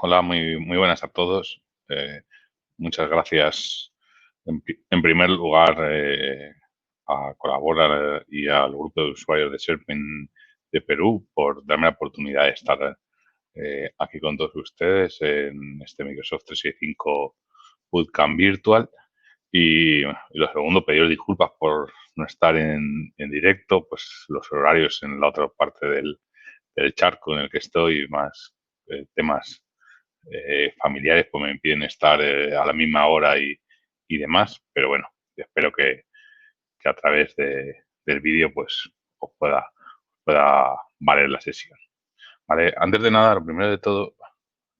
Hola, muy buenas a todos. Muchas gracias en primer lugar a Colabora y al grupo de usuarios de SharePoint de Perú por darme la oportunidad de estar aquí con todos ustedes en este Microsoft 365 Bootcamp Virtual. Y lo segundo, pedir disculpas por no estar en directo, pues los horarios en la otra parte del charco en el que estoy, más temas familiares, pues me impiden estar a la misma hora y demás. Pero bueno, espero que a través del vídeo pues pueda valer la sesión. Vale, antes de nada, lo primero de todo,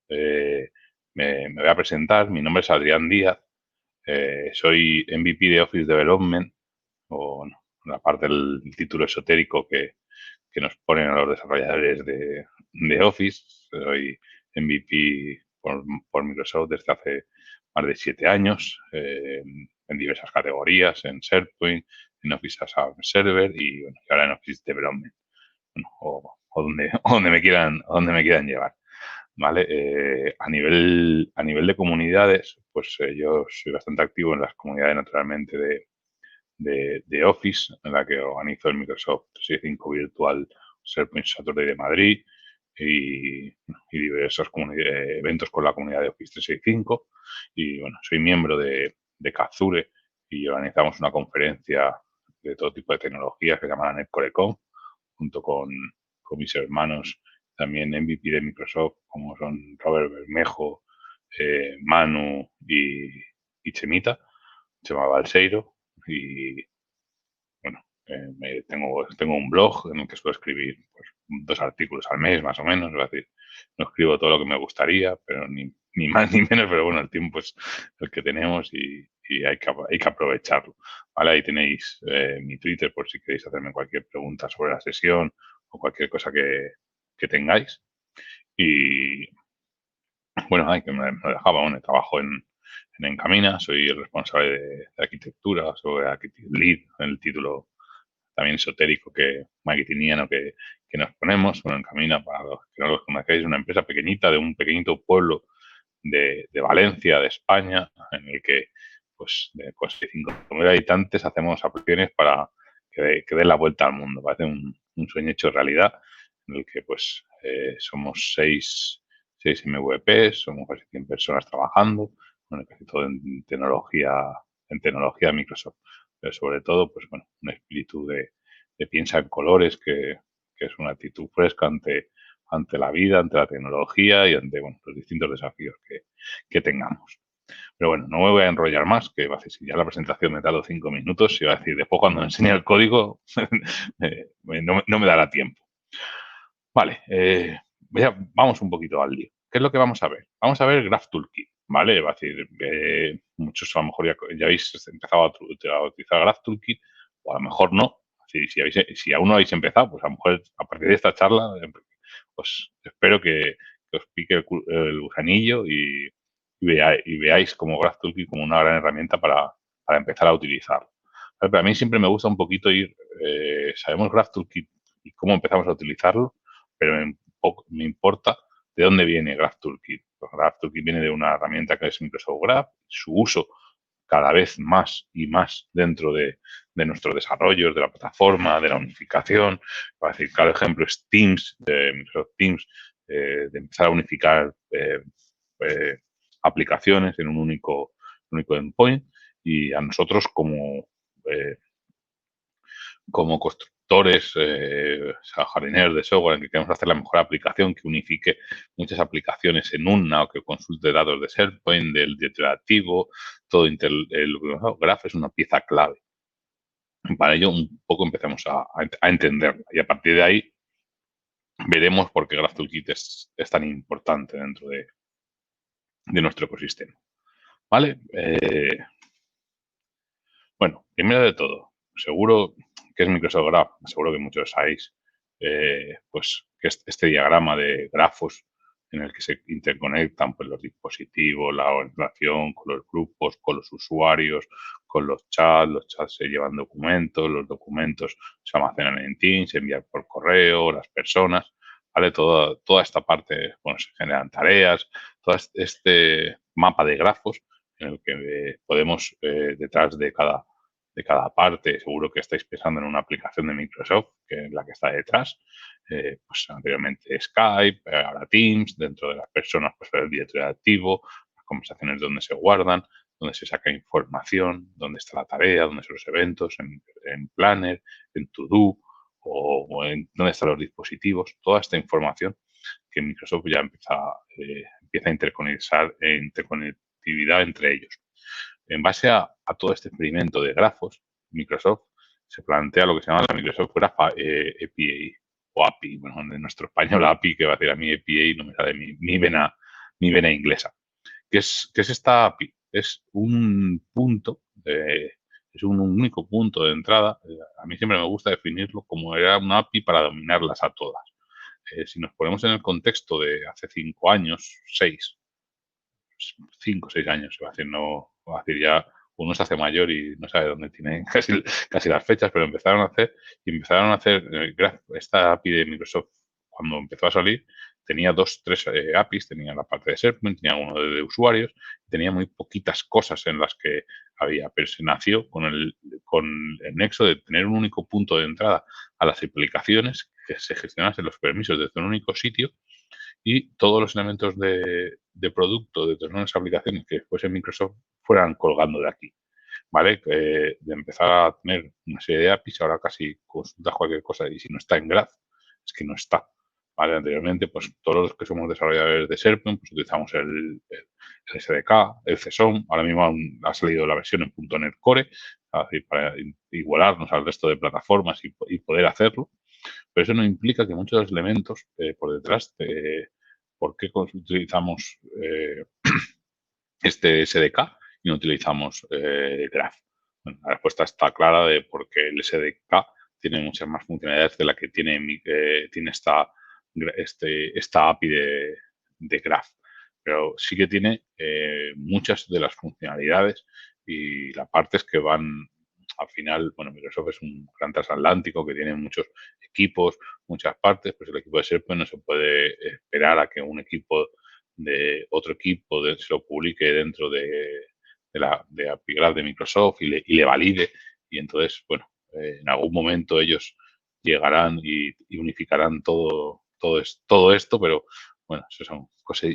eh, me voy a presentar. Mi nombre es Adrián Díaz. Soy MVP de Office Development, o bueno, la parte del título esotérico que nos ponen a los desarrolladores de Office. Soy MVP por Microsoft desde hace más de 7 años, en diversas categorías, en SharePoint, en Office as a Server y, bueno, y ahora en Office Development, bueno, o donde me quieran llevar. ¿Vale? A nivel de comunidades, pues yo soy bastante activo en las comunidades, naturalmente, de Office, en la que organizo el Microsoft 365 Virtual SharePoint Saturday de Madrid y diversos eventos con la comunidad de Office 365. Y bueno, soy miembro de Kazure y organizamos una conferencia de todo tipo de tecnologías que se llama NetCoreCon, junto con mis hermanos también MVP de Microsoft, como son Robert Bermejo, Manu y Chema Balseiro. Y bueno, tengo un blog en el que suelo escribir pues, 2 artículos al mes, más o menos. Es decir, no escribo todo lo que me gustaría, pero ni más ni menos, pero bueno, el tiempo es el que tenemos y hay que aprovecharlo. ¿Vale? Ahí tenéis mi Twitter por si queréis hacerme cualquier pregunta sobre la sesión o cualquier cosa que tengáis. Y bueno, que me dejaba, bueno, trabajo en Encamina, soy el responsable de arquitectura, soy lead en el título también esotérico marketingiano que nos ponemos. Bueno, Encamina, para los que no los conocéis, es una empresa pequeñita de un pequeñito pueblo de Valencia, de España, en el que, pues, con 5.000 habitantes hacemos aplicaciones para que den la vuelta al mundo. Parece un sueño hecho realidad, en el que, pues, somos seis MVPs, somos casi 100 personas trabajando, bueno, casi todo en tecnología Microsoft. Pero sobre todo, pues bueno, un espíritu de piensa en colores, que es una actitud fresca ante la vida, ante la tecnología y ante, bueno, los distintos desafíos que tengamos. Pero bueno, no me voy a enrollar más, que va a decir, si ya la presentación me tardó 5 minutos, y va a decir, después cuando me enseñe el código no me dará tiempo. Vale, vamos un poquito al lío. ¿Qué es lo que vamos a ver? Vamos a ver Graph Toolkit, ¿vale? Va a decir, muchos a lo mejor ya habéis empezado a utilizar Graph Toolkit, o a lo mejor no. Si aún no habéis empezado, pues a lo mejor a partir de esta charla, pues espero que os pique el gusanillo y veáis como Graph Toolkit como una gran herramienta para empezar a utilizarlo. ¿Vale? Pero a mí siempre me gusta un poquito sabemos Graph Toolkit y cómo empezamos a utilizarlo, pero me importa de dónde viene Graph Toolkit. Pues Graph Toolkit viene de una herramienta que es Microsoft Graph, su uso cada vez más y más dentro de nuestros desarrollos, de la plataforma, de la unificación. Para decir, claro ejemplo es Teams, de Microsoft Teams, de empezar a unificar eh, aplicaciones en un único endpoint. Y a nosotros eh, como constructores, jardineros de software, en que queremos hacer la mejor aplicación, que unifique muchas aplicaciones en una o que consulte datos de SharePoint, del iterativo, todo el Graph es una pieza clave. Para ello, un poco empezamos a entenderla y a partir de ahí veremos por qué Graph Toolkit es tan importante dentro de nuestro ecosistema. ¿Vale? Bueno, primero de todo, seguro que es Microsoft Graph, seguro que muchos sabéis, pues que este diagrama de grafos en el que se interconectan pues, los dispositivos, la organización, con los grupos, con los usuarios, con los chats se llevan documentos, los documentos se almacenan en Teams, se envían por correo, las personas, ¿vale? Toda esta parte, bueno, se generan tareas, todo este mapa de grafos en el que podemos, detrás de cada parte, seguro que estáis pensando en una aplicación de Microsoft, que es la que está detrás, pues anteriormente Skype, ahora Teams, dentro de las personas, pues el directorio activo, las conversaciones donde se guardan, donde se saca información, dónde está la tarea, dónde son los eventos, en Planner, en To-Do, o en dónde están los dispositivos, toda esta información que Microsoft ya empieza a interconectividad entre ellos. En base a todo este experimento de grafos, Microsoft se plantea lo que se llama la Microsoft Graph API o API. Bueno, en nuestro español API, que va a decir a mí API, no me sale mi vena inglesa. ¿Qué es esta API? Es un punto, es un único punto de entrada. A mí siempre me gusta definirlo como era una API para dominarlas a todas. Si nos ponemos en el contexto de hace 5 años, 6, 5 o 6 años, se va a decir, no, va a decir ya, uno se hace mayor y no sabe dónde tiene casi las fechas, pero empezaron a hacer esta API de Microsoft cuando empezó a salir, tenía 2, 3 APIs, tenía la parte de SharePoint, tenía uno de usuarios, tenía muy poquitas cosas en las que había, pero se nació con el nexo de tener un único punto de entrada a las aplicaciones, que se gestionasen los permisos desde un único sitio y todos los elementos de producto de todas las aplicaciones que fuese Microsoft fueran colgando de aquí, ¿vale? De empezar a tener una serie de APIs, ahora casi consultas cualquier cosa y si no está en Graph, es que no está, ¿vale? Anteriormente, pues todos los que somos desarrolladores de SharePoint, pues utilizamos el SDK, el CSOM, ahora mismo ha salido la versión en .NET Core, es decir, para igualarnos al resto de plataformas y poder hacerlo. Pero eso no implica que muchos de los elementos por detrás, ¿por qué utilizamos este SDK y no utilizamos Graph? Bueno, la respuesta está clara de por qué el SDK tiene muchas más funcionalidades de la que tiene esta API de Graph. Pero sí que tiene muchas de las funcionalidades y las partes que van al final. Bueno, Microsoft es un gran transatlántico que tiene muchos equipos, muchas partes, pues el equipo de SharePoint no se puede esperar a que un equipo de otro equipo se lo publique dentro de API Graph de Microsoft y le valide. Y entonces, bueno, en algún momento ellos llegarán y unificarán todo esto, pero bueno, eso son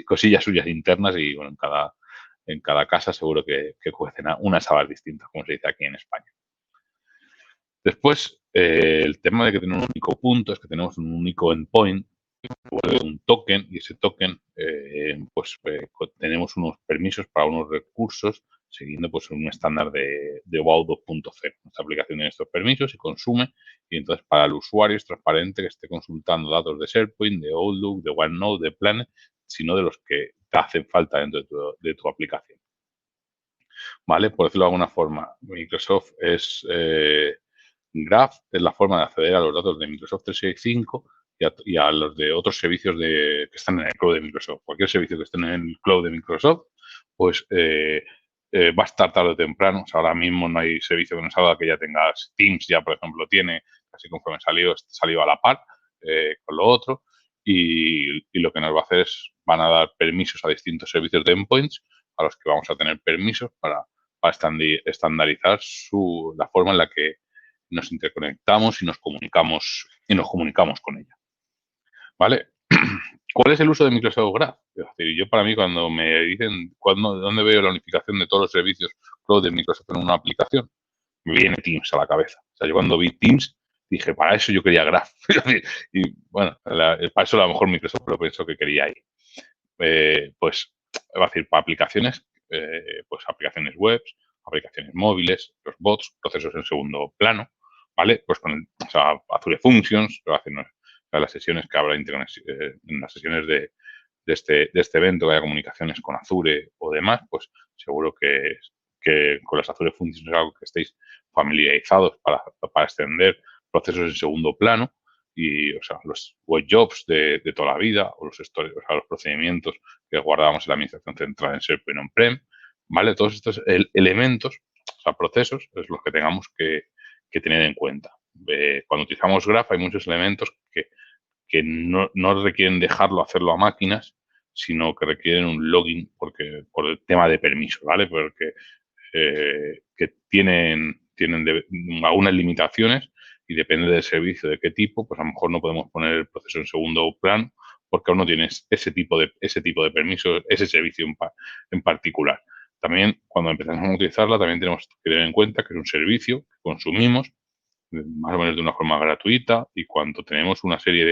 cosillas suyas internas y bueno, en cada casa seguro que cuecen unas habas distintas, como se dice aquí en España. Después, el tema de que tenemos un único punto es que tenemos un único endpoint, un token, y ese token, tenemos unos permisos para unos recursos siguiendo pues un estándar de OAuth 2.0. Nuestra aplicación tiene estos permisos y consume, y entonces para el usuario es transparente que esté consultando datos de SharePoint, de Outlook, de OneNote, de Planet, sino de los que te hacen falta dentro de tu aplicación. ¿Vale? Por decirlo de alguna forma, Microsoft Graph es la forma de acceder a los datos de Microsoft 365 y a los de otros servicios que están en el cloud de Microsoft. Cualquier servicio que esté en el cloud de Microsoft, pues va a estar tarde o temprano. O sea, ahora mismo no hay servicio que nos haga que ya tengas Teams, ya por ejemplo tiene, casi conforme salió a la par con lo otro. Y lo que nos va a hacer van a dar permisos a distintos servicios de endpoints a los que vamos a tener permisos para estandarizar la forma en la que nos interconectamos y nos comunicamos con ella. ¿Vale? ¿Cuál es el uso de Microsoft Graph? Es decir, yo para mí cuando me dicen dónde veo la unificación de todos los servicios cloud de Microsoft en una aplicación, me viene Teams a la cabeza. O sea, yo cuando vi Teams dije, para eso yo quería Graph. Y bueno, para eso a lo mejor Microsoft lo pensó que quería ahí. Pues va a decir, para aplicaciones, pues aplicaciones web, aplicaciones móviles, los bots, procesos en segundo plano, ¿vale? Pues con Azure Functions, las sesiones que habrá en las sesiones de este evento, que haya comunicaciones con Azure o demás, pues seguro que con las Azure Functions es algo que estéis familiarizados para extender procesos en segundo plano y, o sea, los web jobs de toda la vida o los procedimientos que guardábamos en la administración central en SharePoint on-prem, ¿vale? Todos estos elementos, o sea, procesos, es los que tengamos que tener en cuenta. Cuando utilizamos Graph hay muchos elementos que que no requieren dejarlo hacerlo a máquinas, sino que requieren un login por el tema de permisos, ¿vale? Porque que tienen algunas limitaciones y depende del servicio de qué tipo, pues a lo mejor no podemos poner el proceso en segundo plano porque aún no tienes ese tipo de permisos, ese servicio en particular. También, cuando empezamos a utilizarla, también tenemos que tener en cuenta que es un servicio que consumimos más o menos de una forma gratuita y cuando tenemos una serie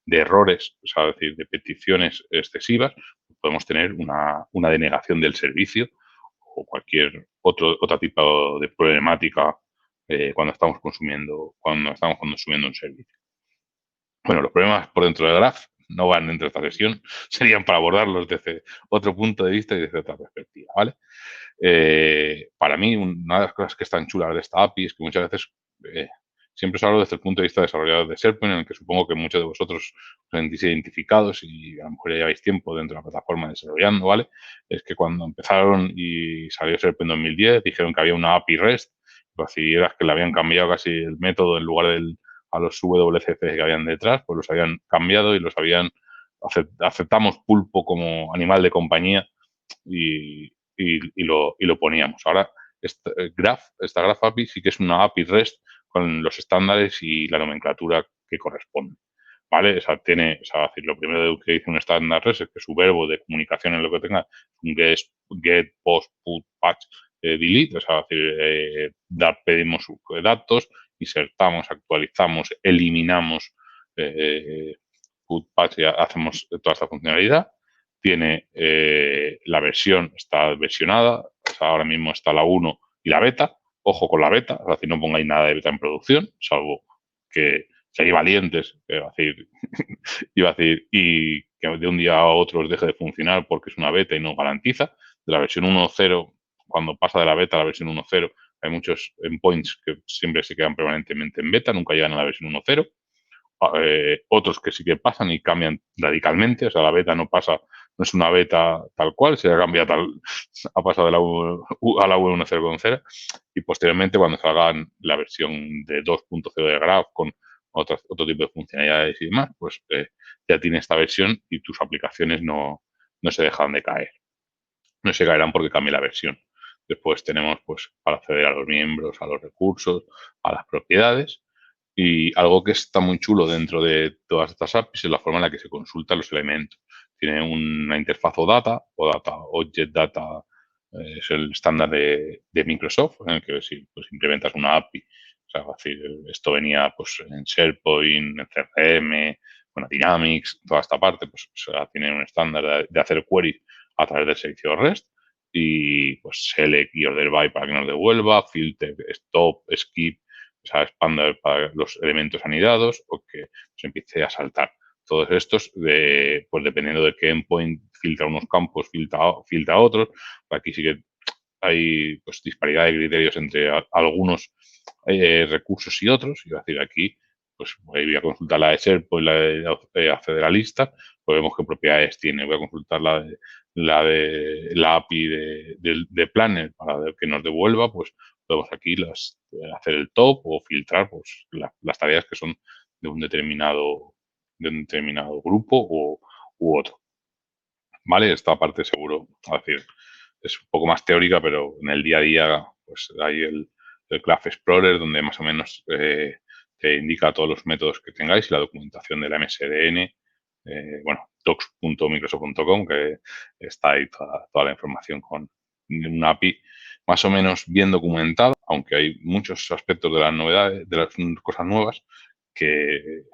de errores, o sea, es decir, de peticiones excesivas, podemos tener una denegación del servicio o cualquier otro tipo de problemática cuando estamos consumiendo un servicio. Bueno, los problemas por dentro del graph no van dentro de esta sesión, serían para abordarlos desde otro punto de vista y desde otra perspectiva, ¿vale? Para mí, una de las cosas que están chulas de esta API es que muchas veces eh, siempre os hablo desde el punto de vista de desarrollador de SharePoint, en el que supongo que muchos de vosotros os sentís identificados y a lo mejor ya lleváis tiempo dentro de la plataforma desarrollando, ¿vale? Es que cuando empezaron y salió SharePoint 2010, dijeron que había una API REST, pues si eras que le habían cambiado casi el método en lugar a los WCF que habían detrás, pues los habían cambiado y los habían aceptamos pulpo como animal de compañía y lo poníamos. Ahora, esta Graph API sí que es una API REST con los estándares y la nomenclatura que corresponde. ¿Vale? O sea, decir, lo primero que dice un estándar REST es que su verbo de comunicación en lo que tenga un get, post, put, patch, delete. O sea, decir, pedimos datos, insertamos, actualizamos, eliminamos put, patch y hacemos toda esta funcionalidad. Tiene la versión, está versionada, o sea, ahora mismo está la 1 y la beta. Ojo con la beta, es decir, no pongáis nada de beta en producción, salvo que seáis valientes, iba a decir, y que de un día a otro os deje de funcionar porque es una beta y no garantiza. De la versión 1.0, cuando pasa de la beta a la versión 1.0, hay muchos endpoints que siempre se quedan permanentemente en beta, nunca llegan a la versión 1.0. Otros que sí que pasan y cambian radicalmente, o sea, la beta no pasa, no es una beta tal cual, se cambia ha pasado de la a la V1.0.0 y posteriormente cuando salgan la versión de 2.0 de Graph con otro tipo de funcionalidades y demás, pues ya tiene esta versión y tus aplicaciones no se dejan de caer, no se caerán porque cambie la versión. Después tenemos, pues, para acceder a los miembros, a los recursos, a las propiedades. Y algo que está muy chulo dentro de todas estas APIs es la forma en la que se consultan los elementos. Tiene una interfaz Object Data, es el estándar de Microsoft, en el que si pues, implementas una API, o sea, es decir, esto venía pues, en SharePoint, en CRM, bueno, Dynamics, toda esta parte, pues o sea, tiene un estándar de hacer queries a través del servicio REST y pues select y order by para que nos devuelva, filter, stop, skip, o sea, expander para los elementos anidados o que se empiece a saltar. Todos estos, pues dependiendo de qué endpoint filtra unos campos, filtra otros. Aquí sí que hay pues disparidad de criterios entre algunos recursos y otros. Y decir, aquí pues voy a consultar la de SharePoint, la de acceder a la lista, pues vemos qué propiedades tiene. Voy a consultar la API de Planner para que nos devuelva, pues podemos aquí hacer el top o filtrar pues, las tareas que son de un determinado grupo u otro. ¿Vale? Esta parte seguro, es decir, es un poco más teórica, pero en el día a día pues hay el Graph Explorer donde más o menos te indica todos los métodos que tengáis y la documentación de la MSDN, bueno, docs.microsoft.com, que está ahí toda la información con un API más o menos bien documentado, aunque hay muchos aspectos de las novedades, de las cosas nuevas que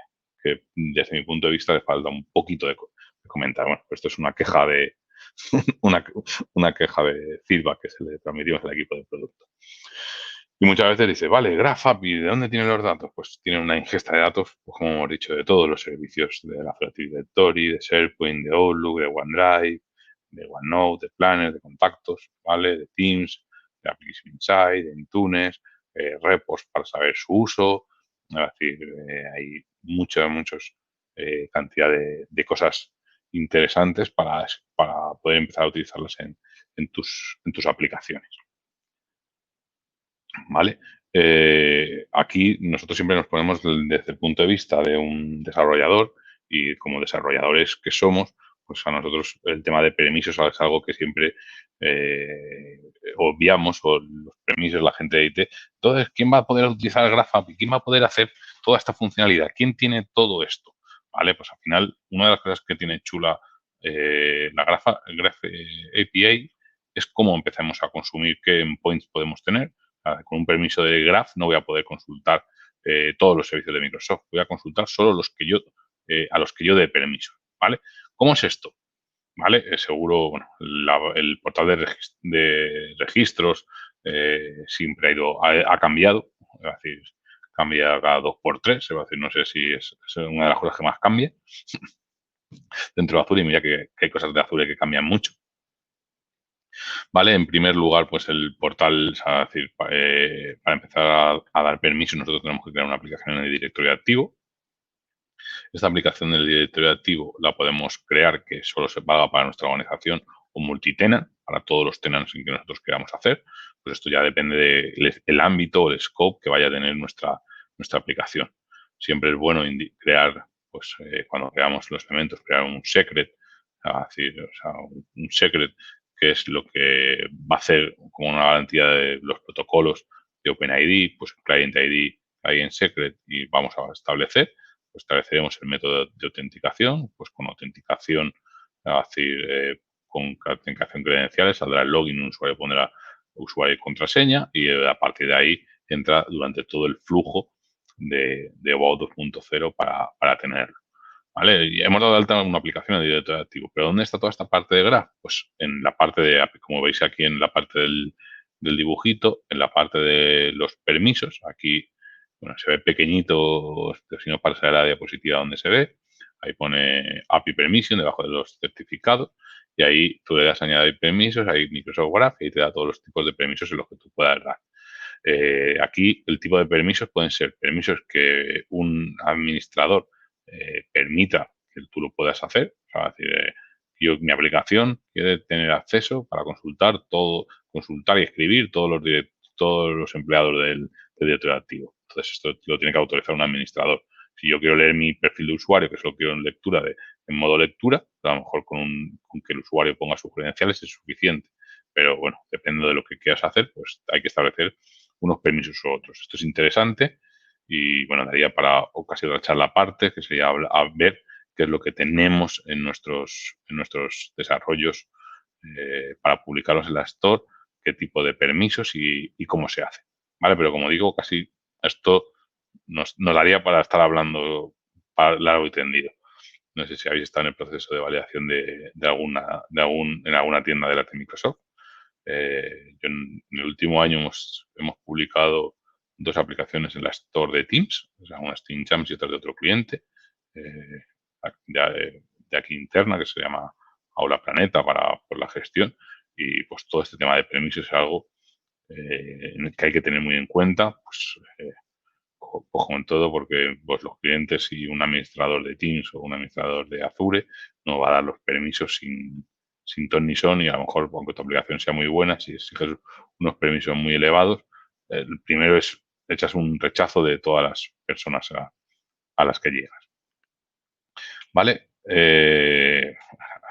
desde mi punto de vista le falta un poquito de comentar. Bueno, pues esto es una queja una queja de feedback que se le transmitimos al equipo de producto. Y muchas veces dice, vale, Graph API, ¿de dónde tiene los datos? Pues tiene una ingesta de datos, pues como hemos dicho, de todos los servicios de la Active Directory, de SharePoint, de Outlook, de OneDrive, de OneNote, de Planner, de contactos, ¿vale? De Teams, de Application Insight, de Intunes, repos para saber su uso. Es decir, hay muchos cantidad de cosas interesantes para poder empezar a utilizarlas en tus aplicaciones. ¿Vale? Aquí nosotros siempre nos ponemos desde el punto de vista de un desarrollador y como desarrolladores que somos, pues a nosotros el tema de permisos es algo que siempre eh, obviamos, o los permisos, la gente de IT. Entonces, ¿quién va a poder utilizar el Graph API? ¿Quién va a poder hacer toda esta funcionalidad? ¿Quién tiene todo esto? ¿Vale? Pues al final, una de las cosas que tiene chula la Graph API es cómo empezamos a consumir, qué endpoints podemos tener. Con un permiso de Graph no voy a poder consultar todos los servicios de Microsoft. Voy a consultar solo los que yo, a los que yo dé permiso, ¿vale? ¿Cómo es esto? ¿Vale? Seguro, bueno, el portal de registros siempre ha cambiado, es decir, cambia cada 2 por 3, es decir, no sé si es una de las cosas que más cambia dentro de Azure, y mira que hay cosas de Azure que cambian mucho. ¿Vale? En primer lugar, pues el portal, es decir, para empezar a dar permiso, nosotros tenemos que crear una aplicación en el directorio activo. Esta aplicación del directorio activo la podemos crear que solo se paga para nuestra organización o multitenant, para todos los tenants en que nosotros queramos hacer. Pues esto ya depende del ámbito o el scope que vaya a tener nuestra aplicación. Siempre es bueno crear, pues cuando creamos los elementos, crear un secret, es decir, o sea, un secret que es lo que va a hacer como una garantía de los protocolos de OpenID, pues Client ID, Client Secret, y vamos a establecer. Pues estableceremos el método de autenticación, pues con autenticación, es decir, con autenticación credenciales, saldrá el login, un usuario pondrá usuario y contraseña, y a partir de ahí entra durante todo el flujo de OAuth 2.0 para tenerlo. ¿Vale? Y hemos dado de alta una aplicación de directorio activo. ¿Pero dónde está toda esta parte de Graph? Pues en la parte de API, como veis aquí en la parte del dibujito, en la parte de los permisos. Aquí, bueno, se ve pequeñito, si no pasa la diapositiva donde se ve. Ahí pone API Permission debajo de los certificados. Y ahí tú le das a añadir permisos, ahí Microsoft Graph, y te da todos los tipos de permisos en los que tú puedas dar. Aquí el tipo de permisos pueden ser permisos que un administrador permita que tú lo puedas hacer. O sea, es decir, mi aplicación quiere tener acceso para consultar todo, consultar y escribir todos los empleados del directorio activo. Entonces, esto lo tiene que autorizar un administrador. Si yo quiero leer mi perfil de usuario, que solo quiero en lectura, en modo lectura, a lo mejor con que el usuario ponga sus credenciales es suficiente. Pero bueno, depende de lo que quieras hacer, pues hay que establecer unos permisos u otros. Esto es interesante y, bueno, daría para casi otra charla aparte, que sería a ver qué es lo que tenemos en nuestros desarrollos para publicarlos en la Store, qué tipo de permisos y cómo se hace. ¿Vale? Pero como digo, casi esto nos daría para estar hablando largo y tendido. No sé si habéis estado en el proceso de validación en alguna tienda de la de Microsoft. Yo en el último año hemos publicado 2 aplicaciones en la Store de Teams, o sea, una es Team Champs y otra de otro cliente, eh, de aquí interna, que se llama Aula Planeta por la gestión. Y pues todo este tema de permisos es algo en el que hay que tener muy en cuenta, pues, como en todo, porque pues, los clientes y un administrador de Teams o un administrador de Azure no va a dar los permisos sin ton ni son, y a lo mejor, aunque tu aplicación sea muy buena, si exiges unos permisos muy elevados, el primero echas un rechazo de todas las personas a las que llegas. ¿Vale? He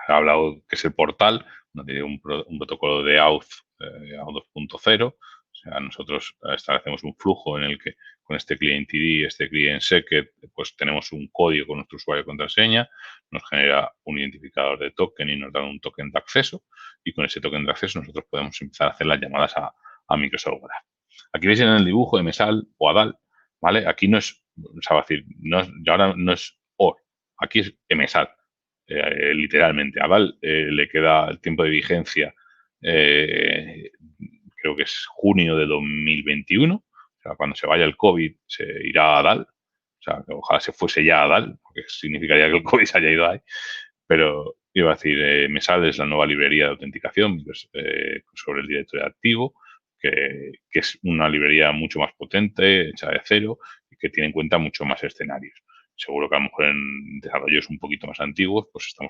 hablado que es el portal, donde tiene un protocolo de auth 2.0. O sea, nosotros establecemos un flujo en el que con este client ID, este client secret, pues tenemos un código con nuestro usuario y contraseña, nos genera un identificador de token y nos da un token de acceso, y con ese token de acceso nosotros podemos empezar a hacer las llamadas a Microsoft Graph. Aquí veis en el dibujo MSAL o ADAL, ¿vale? Aquí no es, o sea, decir, ahora no es OR, aquí es MSAL, literalmente. A Val le queda el tiempo de vigencia, creo que es junio de 2021. O sea, cuando se vaya el COVID se irá a DAL. O sea, que ojalá se fuese ya a DAL, porque significaría que el COVID se haya ido ahí. Pero iba a decir, MSAL es la nueva librería de autenticación, pues, sobre el directorio activo, que es una librería mucho más potente, hecha de cero, y que tiene en cuenta mucho más escenarios. Seguro que a lo mejor en desarrollos un poquito más antiguos, pues se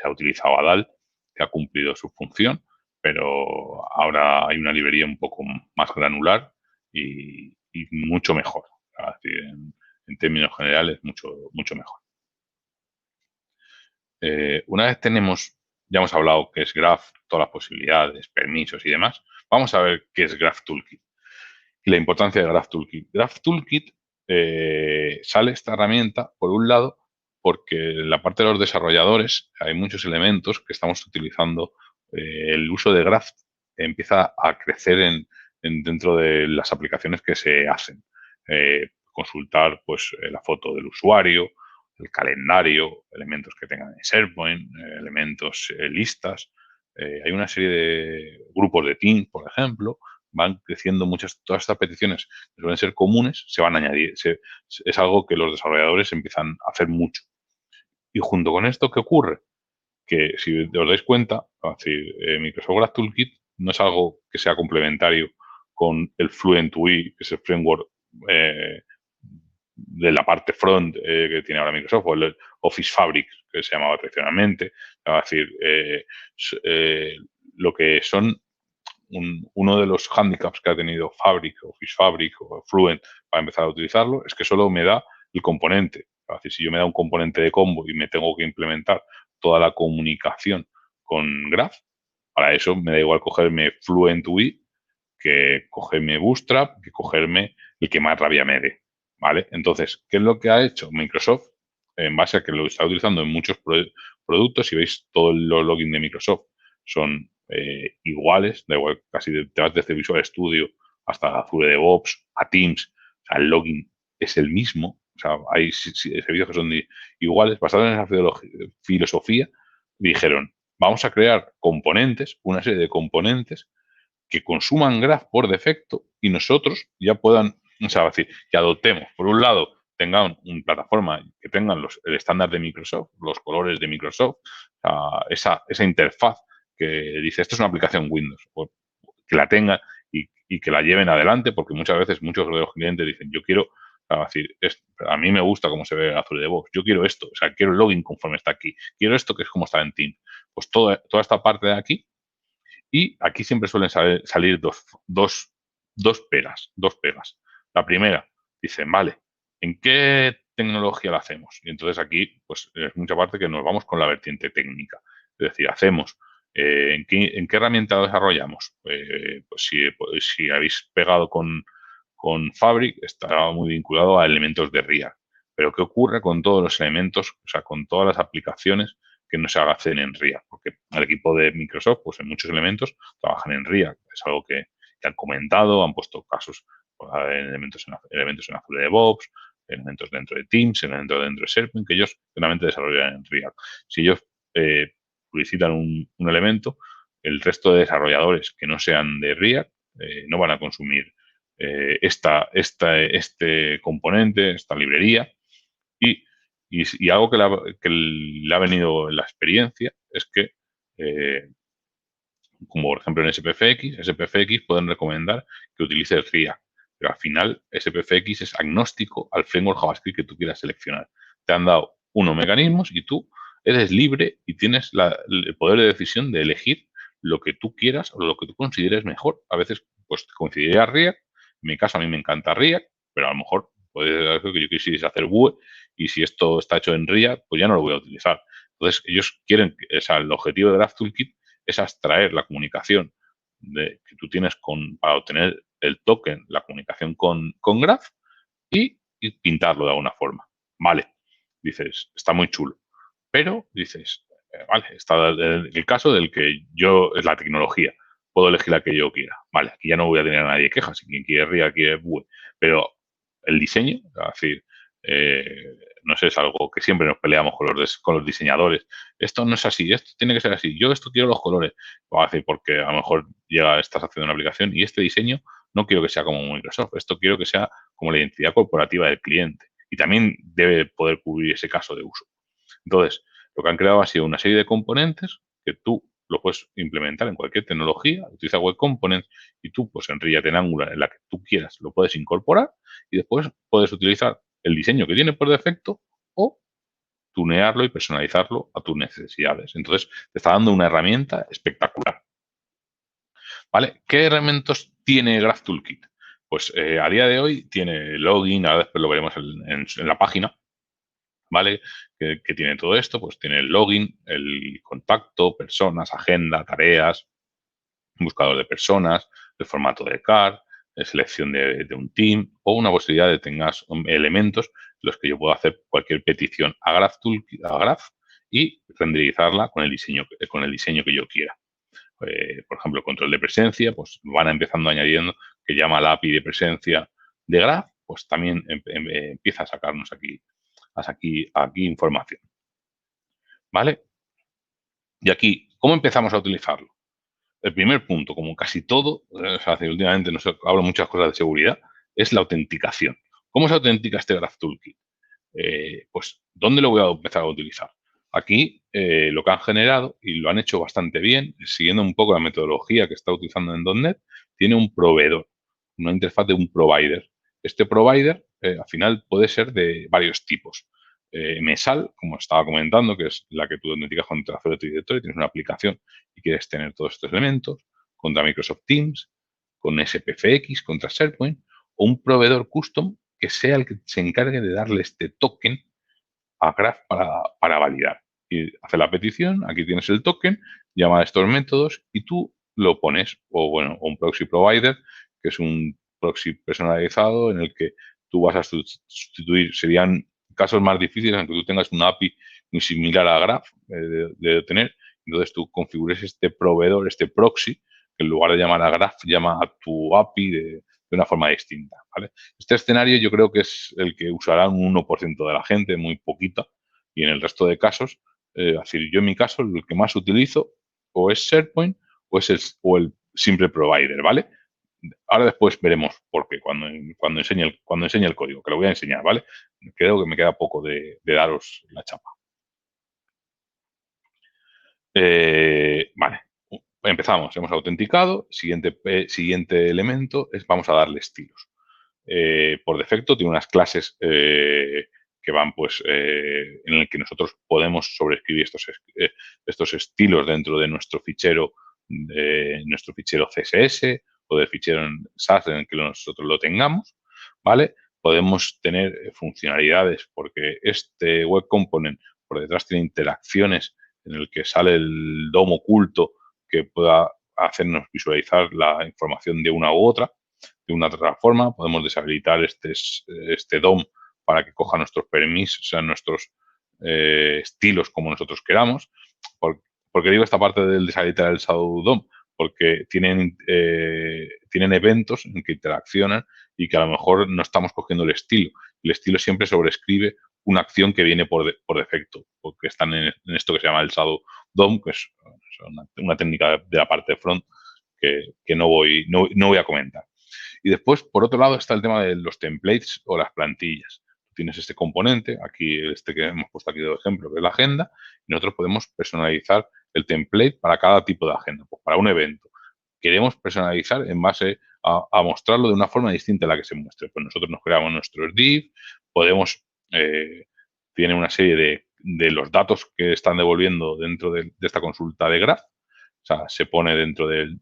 ha utilizado ADAL, que ha cumplido su función, pero ahora hay una librería un poco más granular y mucho mejor. Es decir, en términos generales, mucho, mucho mejor. Una vez ya hemos hablado qué es Graph, todas las posibilidades, permisos y demás, vamos a ver qué es Graph Toolkit y la importancia de Graph Toolkit. Graph Toolkit sale esta herramienta, por un lado, porque en la parte de los desarrolladores hay muchos elementos que estamos utilizando. El uso de Graph empieza a crecer dentro de las aplicaciones que se hacen. Consultar pues, la foto del usuario, el calendario, elementos que tengan en SharePoint, elementos listas. Hay una serie de grupos de Teams, por ejemplo, van creciendo todas estas peticiones que suelen ser comunes, se van a añadir. Es algo que los desarrolladores empiezan a hacer mucho. Y junto con esto, ¿qué ocurre? Que si os dais cuenta, es decir, Microsoft Graph Toolkit no es algo que sea complementario con el Fluent UI, que es el framework eh, de la parte front que tiene ahora Microsoft, o el Office Fabric, que se llamaba tradicionalmente. Es decir, lo que son uno de los handicaps que ha tenido Fabric, Office Fabric o Fluent para empezar a utilizarlo es que solo me da el componente. Es decir, si yo me da un componente de combo y me tengo que implementar toda la comunicación con Graph, para eso me da igual cogerme Fluent UI que cogerme Bootstrap, que cogerme el que más rabia me dé. ¿Vale? Entonces, ¿qué es lo que ha hecho Microsoft? En base a que lo está utilizando en muchos productos, si veis todos los logins de Microsoft son iguales, da igual, casi te vas desde Visual Studio hasta Azure DevOps, a Teams, o sea, el login es el mismo, o sea, hay servicios que son iguales, basados en esa filosofía, dijeron, vamos a crear componentes, una serie de componentes que consuman Graph por defecto y nosotros ya puedan, o sea, decir, que adoptemos, por un lado, tengan una plataforma que tengan el estándar de Microsoft, los colores de Microsoft, esa interfaz que dice, esto es una aplicación Windows, pues, que la tengan y que la lleven adelante, porque muchas veces muchos de los clientes dicen, yo quiero, decir, a mí me gusta cómo se ve Azure DevOps, yo quiero esto, o sea, quiero el login conforme está aquí, quiero esto que es como está en Teams. Pues toda esta parte de aquí, y aquí siempre suelen salir dos pegas. La primera, dicen, vale, ¿en qué tecnología la hacemos? Y entonces aquí, pues es mucha parte que nos vamos con la vertiente técnica. Es decir, hacemos, ¿en qué herramienta lo desarrollamos? Pues si habéis pegado con Fabric, está muy vinculado a elementos de React. Pero ¿qué ocurre con todos los elementos, o sea, con todas las aplicaciones que no se hacen en React? Porque el equipo de Microsoft, pues en muchos elementos, trabajan en React. Es algo que han comentado, han puesto casos, pues, elementos en Azure DevOps, elementos dentro de Teams, elementos dentro de SharePoint, que ellos realmente desarrollan en React. Si ellos publicitan un elemento, el resto de desarrolladores que no sean de React no van a consumir este componente, esta librería, y, y algo que le ha venido en la experiencia es que, como por ejemplo en SPFX pueden recomendar que utilices React, pero al final SPFX es agnóstico al framework JavaScript que tú quieras seleccionar. Te han dado unos mecanismos y tú eres libre y tienes el poder de decisión de elegir lo que tú quieras o lo que tú consideres mejor. A veces pues coincidiría React, en mi caso a mí me encanta React, pero a lo mejor puede ser que yo quisiera hacer Vue y si esto está hecho en React, pues ya no lo voy a utilizar. Entonces ellos quieren, o sea, el objetivo de Graph Toolkit es abstraer la comunicación que tú tienes para obtener el token, la comunicación con Graph y pintarlo de alguna forma. Vale, dices, está muy chulo. Pero dices, vale, está el caso del que yo, es la tecnología, puedo elegir la que yo quiera. Vale, aquí ya no voy a tener a nadie quejas, si quien quiere React, quiere Vue. Pero el diseño, es decir, no sé, es algo que siempre nos peleamos con los diseñadores. Esto no es así, esto tiene que ser así. Yo esto quiero los colores. Va a decir, porque a lo mejor estás haciendo una aplicación y este diseño no quiero que sea como Microsoft. Esto quiero que sea como la identidad corporativa del cliente. Y también debe poder cubrir ese caso de uso. Entonces, lo que han creado ha sido una serie de componentes que tú lo puedes implementar en cualquier tecnología, utiliza Web Components y tú, pues en React, en Angular, en la que tú quieras, lo puedes incorporar y después puedes utilizar el diseño que tiene por defecto o tunearlo y personalizarlo a tus necesidades. Entonces, te está dando una herramienta espectacular. ¿Vale? ¿Qué herramientas tiene Graph Toolkit? Pues a día de hoy tiene login, ahora después lo veremos en la página, ¿vale? Que tiene todo esto, pues tiene el login, el contacto, personas, agenda, tareas, buscador de personas, el formato de car, selección de un team o una posibilidad de tengas elementos en los que yo puedo hacer cualquier petición a Graph y renderizarla con el diseño que yo quiera. Por ejemplo, control de presencia, pues van empezando añadiendo que llama a la API de presencia de Graph, pues también empieza a sacarnos aquí información. ¿Vale? Y aquí, ¿cómo empezamos a utilizarlo? El primer punto, como casi todo, o sea, últimamente no sé, hablo muchas cosas de seguridad, es la autenticación. ¿Cómo se autentica este Graph Toolkit? Pues, ¿dónde lo voy a empezar a utilizar? Aquí lo que han generado, y lo han hecho bastante bien, siguiendo un poco la metodología que está utilizando en .NET, tiene un proveedor, una interfaz de un provider. Este provider, al final, puede ser de varios tipos. Mesal, como estaba comentando, que es la que tú autenticas con el trasero de tu directorio, tienes una aplicación y quieres tener todos estos elementos, contra Microsoft Teams, con SPFX, contra SharePoint, o un proveedor custom que sea el que se encargue de darle este token a Graph para validar. Y hace la petición, aquí tienes el token, llama a estos métodos y tú lo pones, o bueno, un proxy provider, que es un proxy personalizado en el que tú vas a sustituir, serían casos más difíciles en que tú tengas una API muy similar a Graph de tener, entonces tú configures este proveedor, este proxy, que en lugar de llamar a Graph, llama a tu API de una forma distinta, ¿vale? Este escenario yo creo que es el que usará un 1% de la gente, muy poquita, y en el resto de casos, es decir, yo en mi caso, el que más utilizo o es SharePoint o el simple provider, ¿vale? Ahora después veremos por qué cuando enseñe el código, que lo voy a enseñar, ¿vale? Creo que me queda poco de daros la chapa. Vale, empezamos, hemos autenticado, siguiente elemento es vamos a darle estilos. Por defecto tiene unas clases que van pues en el que nosotros podemos sobreescribir estos estilos dentro de nuestro fichero CSS o del fichero en SAS en el que nosotros lo tengamos, ¿vale? Podemos tener funcionalidades porque este web component por detrás tiene interacciones en el que sale el DOM oculto que pueda hacernos visualizar la información de una u otra. De una otra forma, podemos deshabilitar este DOM para que coja nuestros permisos, o sea, nuestros estilos como nosotros queramos. ¿Por qué digo esta parte del deshabilitar el shadow DOM? Porque tienen eventos en que interaccionan y que a lo mejor no estamos cogiendo el estilo. El estilo siempre sobrescribe una acción que viene por defecto, porque están en esto que se llama el shadow DOM, que es una técnica de la parte de front que no voy a comentar. Y después, por otro lado, está el tema de los templates o las plantillas. Tienes este componente, aquí este que hemos puesto aquí de ejemplo, que es la agenda, y nosotros podemos personalizar el template para cada tipo de agenda. Pues para un evento, queremos personalizar en base a mostrarlo de una forma distinta a la que se muestre. Pues nosotros nos creamos nuestros div, podemos, tiene una serie de los datos que están devolviendo dentro de esta consulta de Graph. O sea, se pone dentro de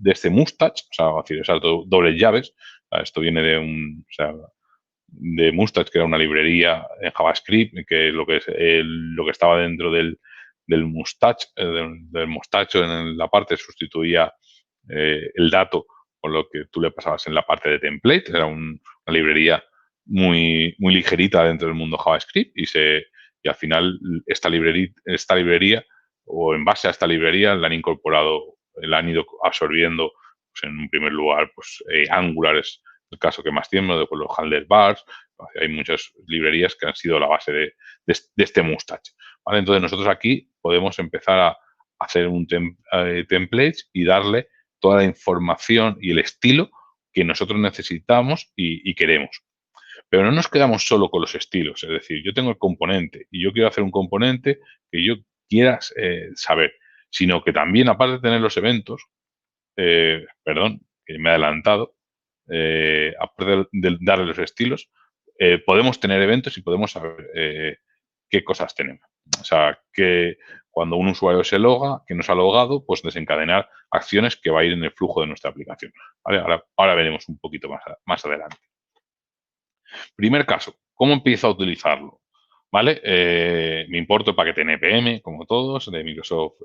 este mustache, o sea, decir, esas dobles llaves. Esto viene de Mustache, que era una librería en JavaScript, que es lo que estaba dentro del mustache, del mostacho en la parte sustituía el dato con lo que tú le pasabas en la parte de template. Era una librería muy, muy ligerita dentro del mundo JavaScript y al final esta librería o en base a esta librería la han incorporado, la han ido absorbiendo pues, en un primer lugar pues Angular es el caso que más tiene, después los handlebars, hay muchas librerías que han sido la base de este mustache. ¿Vale? Entonces nosotros aquí podemos empezar a hacer un template y darle toda la información y el estilo que nosotros necesitamos y queremos. Pero no nos quedamos solo con los estilos, es decir, yo tengo el componente y yo quiero hacer un componente que yo quiera saber, sino que también, aparte de tener los eventos, perdón, que me he adelantado, aparte de darle los estilos, podemos tener eventos y podemos saber qué cosas tenemos. O sea, que cuando un usuario se loga, que nos ha logado, pues desencadenar acciones que va a ir en el flujo de nuestra aplicación. ¿Vale? Ahora veremos un poquito más adelante. Primer caso, ¿cómo empiezo a utilizarlo? ¿vale? Me importo el paquete NPM, como todos, de Microsoft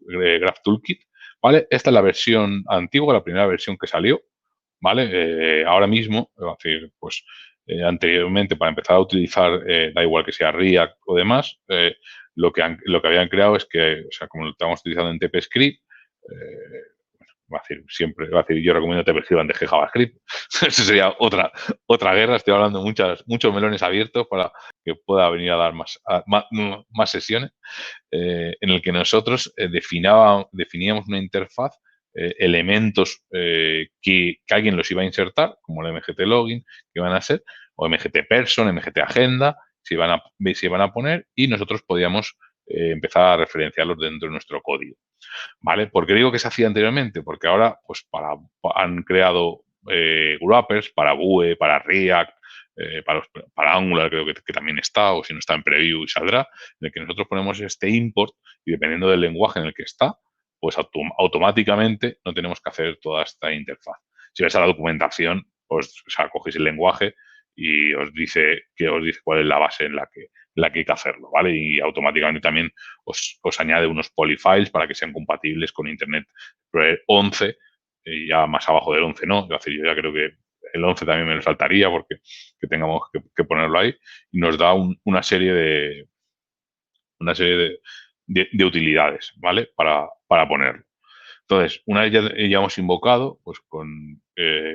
Graph Toolkit, ¿vale? Esta es la versión antigua, la primera versión que salió, ¿vale? Ahora mismo, es decir, pues anteriormente para empezar a utilizar, da igual que sea React o demás, lo que habían creado es que, o sea, como lo estamos utilizando en TypeScript, va a decir siempre, va a decir yo recomiendo TypeScript antes que JavaScript. Eso sería otra guerra. Estoy hablando de muchos melones abiertos para que pueda venir a dar más sesiones, en el que nosotros definíamos una interfaz, elementos que alguien los iba a insertar, como el MGT login, que iban a ser, o MGT person, MGT agenda, se iban a poner, y nosotros podíamos empezar a referenciarlos dentro de nuestro código. ¿Vale? ¿Por qué digo que se hacía anteriormente? Porque ahora pues han creado wrappers para Vue, para React, para Angular creo que también está, o si no está en preview y saldrá, en el que nosotros ponemos este import y dependiendo del lenguaje en el que está, pues automáticamente no tenemos que hacer toda esta interfaz. Si ves a la documentación, pues o sea, cogéis el lenguaje y os dice cuál es la base en la que hay que hacerlo, ¿vale? Y automáticamente también os añade unos polyfiles para que sean compatibles con Internet Explorer 11, y ya más abajo del 11 no. Es decir, yo ya creo que el 11 también me lo saltaría porque que tengamos que ponerlo ahí, y nos da una serie de utilidades, ¿vale? Para ponerlo. Entonces, una vez ya hemos invocado, pues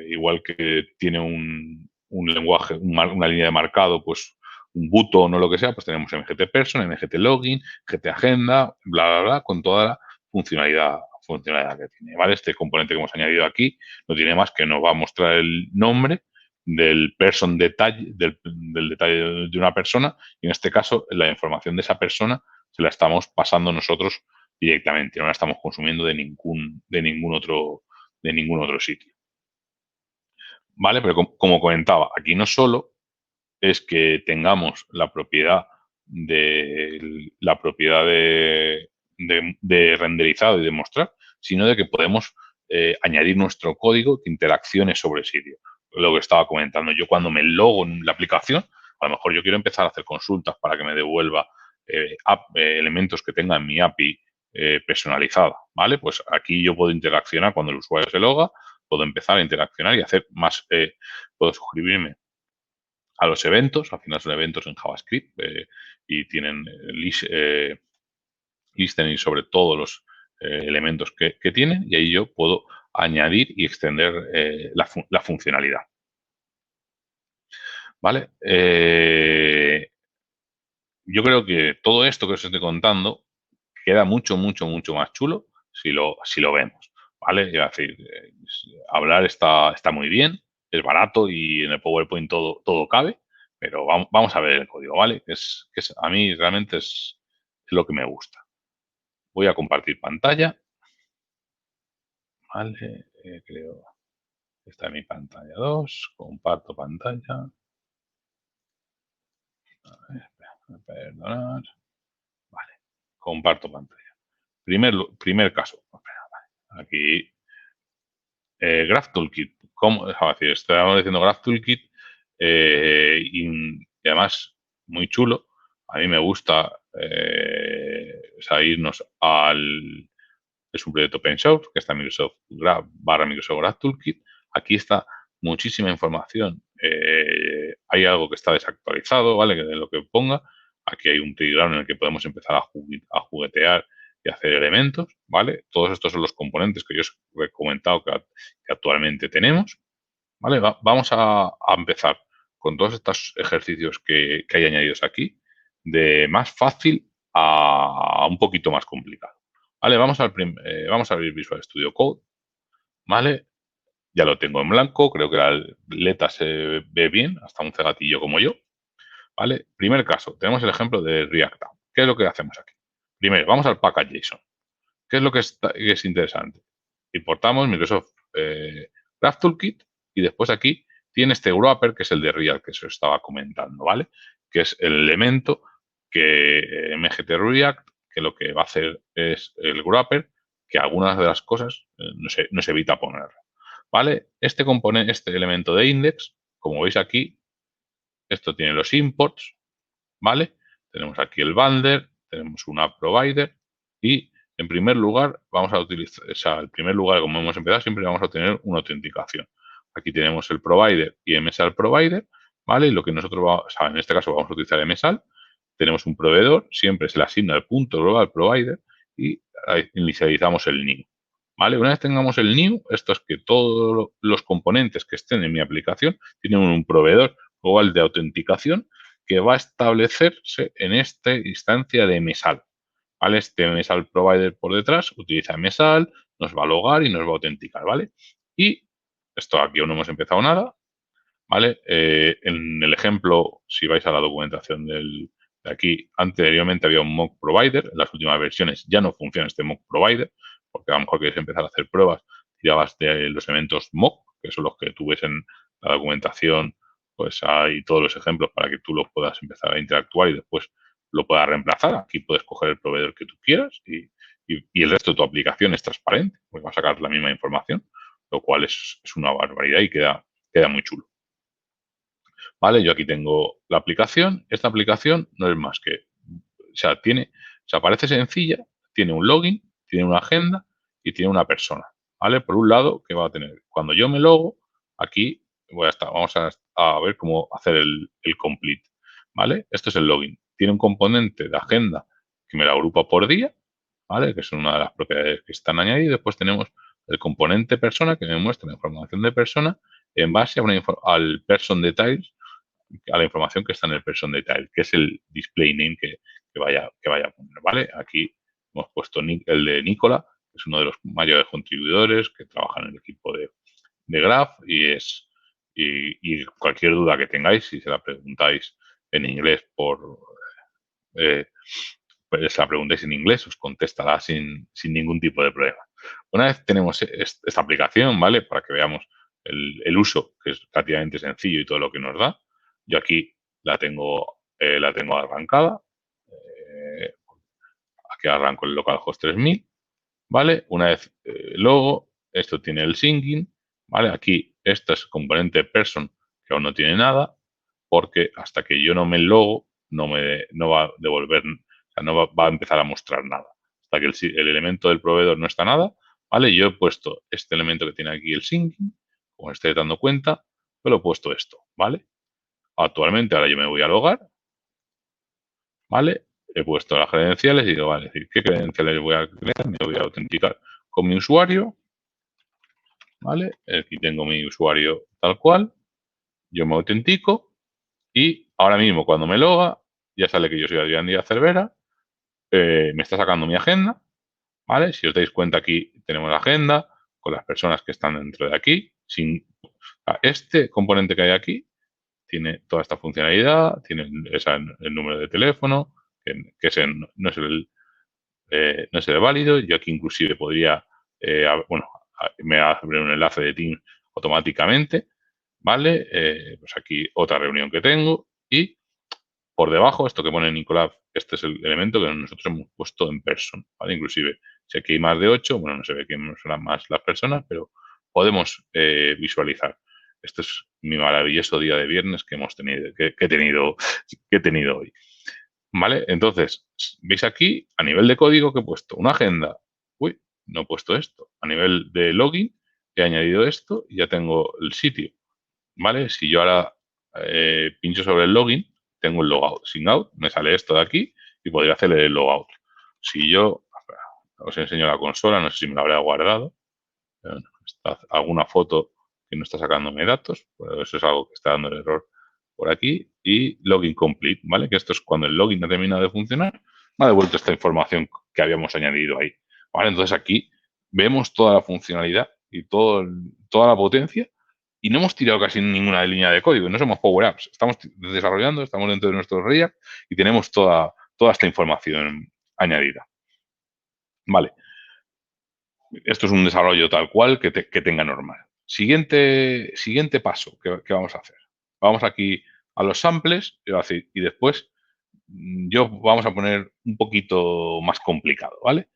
igual que tiene un lenguaje, una línea de marcado, pues un button o lo que sea, pues tenemos MGT person, MGT login, MGT agenda, bla, bla, bla, con toda la funcionalidad que tiene, ¿vale? Este componente que hemos añadido aquí no tiene más que nos va a mostrar el nombre del person detalle, del detalle de una persona, y en este caso la información de esa persona se la estamos pasando nosotros directamente, no la estamos consumiendo de ningún otro sitio. ¿Vale? Pero como comentaba, aquí no solo es que tengamos la propiedad de renderizado y de mostrar, sino de que podemos añadir nuestro código que interaccione sobre el sitio. Lo que estaba comentando, yo cuando me logo en la aplicación, a lo mejor yo quiero empezar a hacer consultas para que me devuelva elementos que tenga en mi API personalizada, ¿vale? Pues aquí yo puedo interaccionar cuando el usuario se loga, puedo empezar a interaccionar y hacer más, puedo suscribirme a los eventos. Al final son eventos en JavaScript, y tienen listening sobre todos los elementos que tienen, y ahí yo puedo añadir y extender la funcionalidad. ¿Vale? Yo creo que todo esto que os estoy contando queda mucho, mucho, mucho más chulo si lo vemos. ¿Vale? Es decir, hablar está muy bien, es barato y en el PowerPoint todo cabe, pero vamos a ver el código, ¿vale? A mí realmente es lo que me gusta. Voy a compartir pantalla, ¿vale? Creo que está en mi pantalla 2. Comparto pantalla. A ver, espera, perdonar. Vale, comparto pantalla. Primer caso. Espera, vale. Aquí, Graph Toolkit. ¿Cómo? Es decir, estamos diciendo Graph Toolkit, y además muy chulo. A mí me gusta, o sea, irnos al... Es un proyecto open source que está en Microsoft Graph Toolkit. Aquí está muchísima información. Hay algo que está desactualizado, ¿vale? Que de lo que ponga. Aquí hay un playground en el que podemos empezar a juguetear y hacer elementos, ¿vale? Todos estos son los componentes que yo os he comentado que actualmente tenemos, ¿vale? Vamos a empezar con todos estos ejercicios que hay añadidos aquí, de más fácil a un poquito más complicado. Vale, vamos a abrir Visual Studio Code, ¿vale? Ya lo tengo en blanco, creo que la letra se ve bien, hasta un cegatillo como yo, ¿vale? Primer caso, tenemos el ejemplo de React App. ¿Qué es lo que hacemos aquí? Primero, vamos al package.json. ¿Qué es lo que es interesante? Importamos Microsoft Graph Toolkit, y después aquí tiene este wrapper que es el de React que se os estaba comentando, ¿vale? Que es el elemento que MGT React, que lo que va a hacer es el wrapper, que algunas de las cosas no se evita poner, ¿vale? Este elemento de index, como veis aquí, esto tiene los imports, ¿vale? Tenemos aquí el bundler, tenemos un app provider y en primer lugar vamos a utilizar, o sea, en primer lugar, como hemos empezado, siempre vamos a tener una autenticación. Aquí tenemos el provider y MSAL provider, ¿vale? Y lo que nosotros vamos, o sea, en este caso vamos a utilizar MSAL. Tenemos un proveedor, siempre se le asigna el punto global provider y inicializamos el new. ¿Vale? Una vez tengamos el new, esto es que todos los componentes que estén en mi aplicación tienen un proveedor global de autenticación que va a establecerse en esta instancia de MSAL. ¿Vale? Este MSAL provider por detrás utiliza MSAL, nos va a logar y nos va a autenticar, ¿vale? Y esto aquí aún no hemos empezado nada, ¿vale? En el ejemplo, si vais a la documentación de aquí, anteriormente había un mock provider, en las últimas versiones ya no funciona este mock provider, porque a lo mejor quieres empezar a hacer pruebas, tirabas de los elementos mock, que son los que tú ves en la documentación, pues hay todos los ejemplos para que tú los puedas empezar a interactuar y después lo puedas reemplazar. Aquí puedes coger el proveedor que tú quieras y el resto de tu aplicación es transparente, porque va a sacar la misma información, lo cual es una barbaridad y queda muy chulo. ¿Vale? Yo aquí tengo la aplicación. Esta aplicación no es más que, o sea, parece sencilla, tiene un login, tiene una agenda y tiene una persona, ¿vale? Por un lado, ¿qué va a tener? Cuando yo me logo, aquí vamos a ver cómo hacer el complete, ¿vale? Esto es el login. Tiene un componente de agenda que me la agrupa por día, ¿vale? Que es una de las propiedades que están añadidas. Después tenemos el componente persona que me muestra la información de persona en base al person details, a la información que está en el person detail, que es el display name que vaya a poner, ¿vale? Aquí hemos puesto el de Nicola, que es uno de los mayores contribuidores que trabaja en el equipo de Graph y cualquier duda que tengáis, si se la preguntáis en inglés pues se la preguntáis en inglés, os contestará sin ningún tipo de problema. Una vez tenemos esta aplicación, ¿vale? Para que veamos el uso, que es prácticamente sencillo y todo lo que nos da. Yo aquí la tengo arrancada. Aquí arranco el localhost 3000, ¿vale? Una vez logo, esto tiene el syncing, ¿vale? Aquí este es componente person que aún no tiene nada, porque hasta que yo no me logo, no va a devolver, o sea, no va a empezar a mostrar nada. Hasta que el elemento del proveedor no está nada, ¿vale? Yo he puesto este elemento que tiene aquí el syncing, como estáis dando cuenta, pero he puesto esto, ¿vale? Actualmente ahora yo me voy a logar, ¿vale? He puesto las credenciales y digo, vale, decir, ¿qué credenciales voy a crear? Me voy a autenticar con mi usuario, ¿vale? Aquí tengo mi usuario tal cual, yo me autentico y ahora mismo cuando me loga, ya sale que yo soy Adrián Díaz Cervera, me está sacando mi agenda, ¿vale? Si os dais cuenta aquí tenemos la agenda con las personas que están dentro de aquí, este componente que hay aquí tiene toda esta funcionalidad, tiene el número de teléfono, que no es el válido. Yo aquí inclusive podría, me abre un enlace de Teams automáticamente, ¿vale? Pues aquí otra reunión que tengo y por debajo, esto que pone Nicolás, este es el elemento que nosotros hemos puesto en person, ¿vale? Inclusive, si aquí hay más de 8, bueno, no se ve quiénes serán más las personas, pero podemos visualizar. Este es mi maravilloso día de viernes que hemos tenido, que he tenido hoy. ¿Vale? Entonces, veis aquí, a nivel de código que he puesto una agenda. Uy, no he puesto esto. A nivel de login, he añadido esto y ya tengo el sitio. ¿Vale? Si yo ahora pincho sobre el login, tengo el logout. Sin out, me sale esto de aquí y podría hacer el logout. Si yo, os enseño la consola, no sé si me la habrá guardado. Está alguna foto que no está sacándome datos, pues eso es algo que está dando el error por aquí, y login complete, ¿vale? Que esto es cuando el login ha terminado de funcionar, me ha devuelto esta información que habíamos añadido ahí, ¿vale? Entonces aquí vemos toda la funcionalidad y toda la potencia y no hemos tirado casi ninguna línea de código, no somos Power Apps, estamos desarrollando, estamos dentro de nuestro React y tenemos toda esta información añadida. Vale, esto es un desarrollo tal cual que tenga normal. Siguiente paso que vamos a hacer. Vamos aquí a los samples y después vamos a poner un poquito más complicado, ¿vale?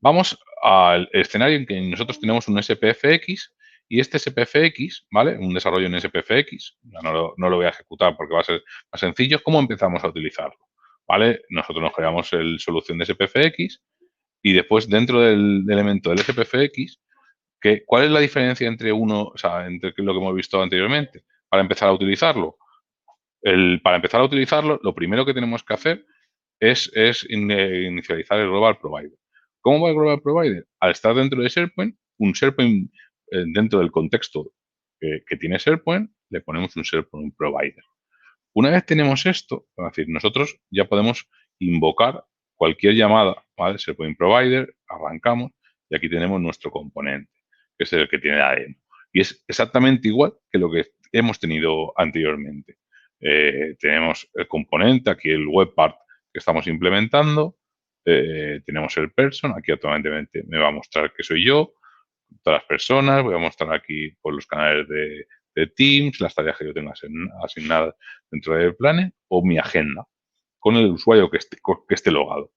Vamos al escenario en que nosotros tenemos un SPFX Y este SPFX, ¿vale? Un desarrollo en SPFX, no lo voy a ejecutar porque va a ser más sencillo. ¿Cómo empezamos a utilizarlo? ¿Vale? Nosotros nos creamos el solución de SPFX y después dentro del elemento del SPFX, ¿cuál es la diferencia entre entre lo que hemos visto anteriormente? Para empezar a utilizarlo. Para empezar a utilizarlo, lo primero que tenemos que hacer es inicializar el Global Provider. ¿Cómo va el Global Provider? Al estar dentro de SharePoint, un SharePoint dentro del contexto que tiene SharePoint, le ponemos un SharePoint Provider. Una vez tenemos esto, es decir, nosotros ya podemos invocar cualquier llamada, ¿vale? SharePoint Provider, arrancamos y aquí tenemos nuestro componente, que es el que tiene la demo. Y es exactamente igual que lo que hemos tenido anteriormente. Tenemos el componente, aquí el web part que estamos implementando, tenemos el person, aquí automáticamente me va a mostrar que soy yo, todas las personas, voy a mostrar aquí por los canales de Teams, las tareas que yo tengo asignadas dentro del plan o mi agenda con el usuario que esté logado.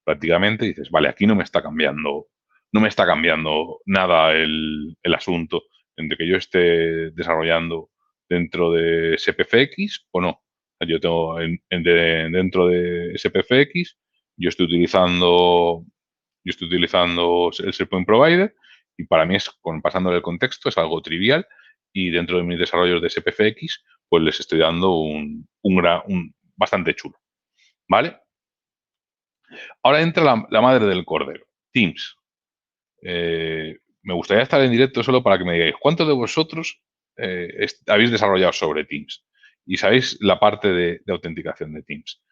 Prácticamente dices, vale, aquí no me está cambiando nada el asunto entre que yo esté desarrollando dentro de SPFX o no. Yo tengo dentro de SPFX, yo estoy utilizando el SharePoint Provider y para mí pasándole el contexto, es algo trivial y dentro de mis desarrollos de SPFX, pues les estoy dando un bastante chulo, ¿vale? Ahora entra la madre del cordero, Teams. Me gustaría estar en directo solo para que me digáis, ¿cuántos de vosotros habéis desarrollado sobre Teams? Y sabéis la parte de autenticación de Teams.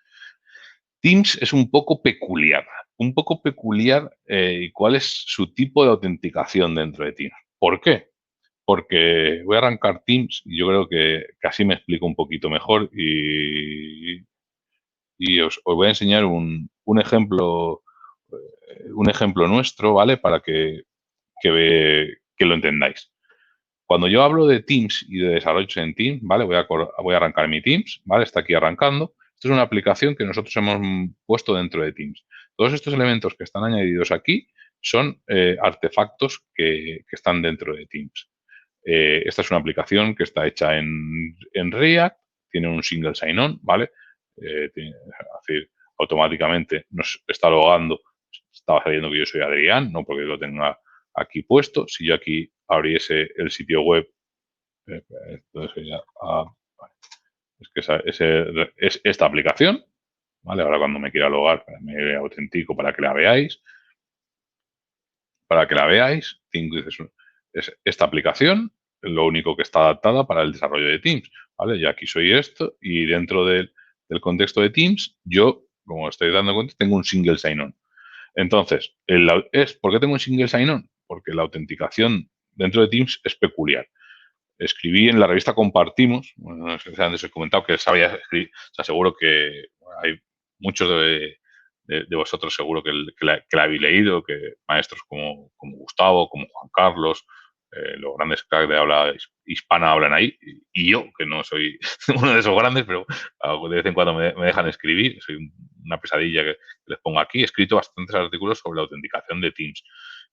Teams es un poco peculiar. ¿Y cuál es su tipo de autenticación dentro de Teams? ¿Por qué? Porque voy a arrancar Teams y yo creo que así me explico un poquito mejor y os voy a enseñar un ejemplo nuestro, ¿vale? Para que lo entendáis. Cuando yo hablo de Teams y de desarrollo en Teams, ¿vale? Voy a arrancar mi Teams, ¿vale? Está aquí arrancando. Esto es una aplicación que nosotros hemos puesto dentro de Teams. Todos estos elementos que están añadidos aquí son artefactos que están dentro de Teams. Esta es una aplicación que está hecha en React, tiene un single sign-on, ¿vale? Es decir, automáticamente nos está logando, estaba saliendo que yo soy Adrián, no porque lo tenga aquí puesto. Si yo aquí abriese el sitio web, entonces vale. Es que es esta aplicación, ¿vale? Ahora cuando me quiera logar, me autentico para que la veáis. Es esta aplicación, lo único que está adaptada para el desarrollo de Teams, ¿vale? Y aquí soy esto y dentro del contexto de Teams, yo, como estáis dando cuenta, tengo un single sign-on. Entonces, ¿por qué tengo un single sign-on? Porque la autenticación dentro de Teams es peculiar. Escribí en la revista Compartimos, bueno, no sé si antes os he comentado que sabía escribir, o sea, seguro que hay muchos de vosotros seguro que la habéis leído, que maestros como Gustavo, como Juan Carlos, los grandes cracks de habla hispana hablan ahí, y yo, que no soy uno de esos grandes, pero de vez en cuando me dejan escribir, soy una pesadilla que les pongo aquí. He escrito bastantes artículos sobre la autenticación de Teams,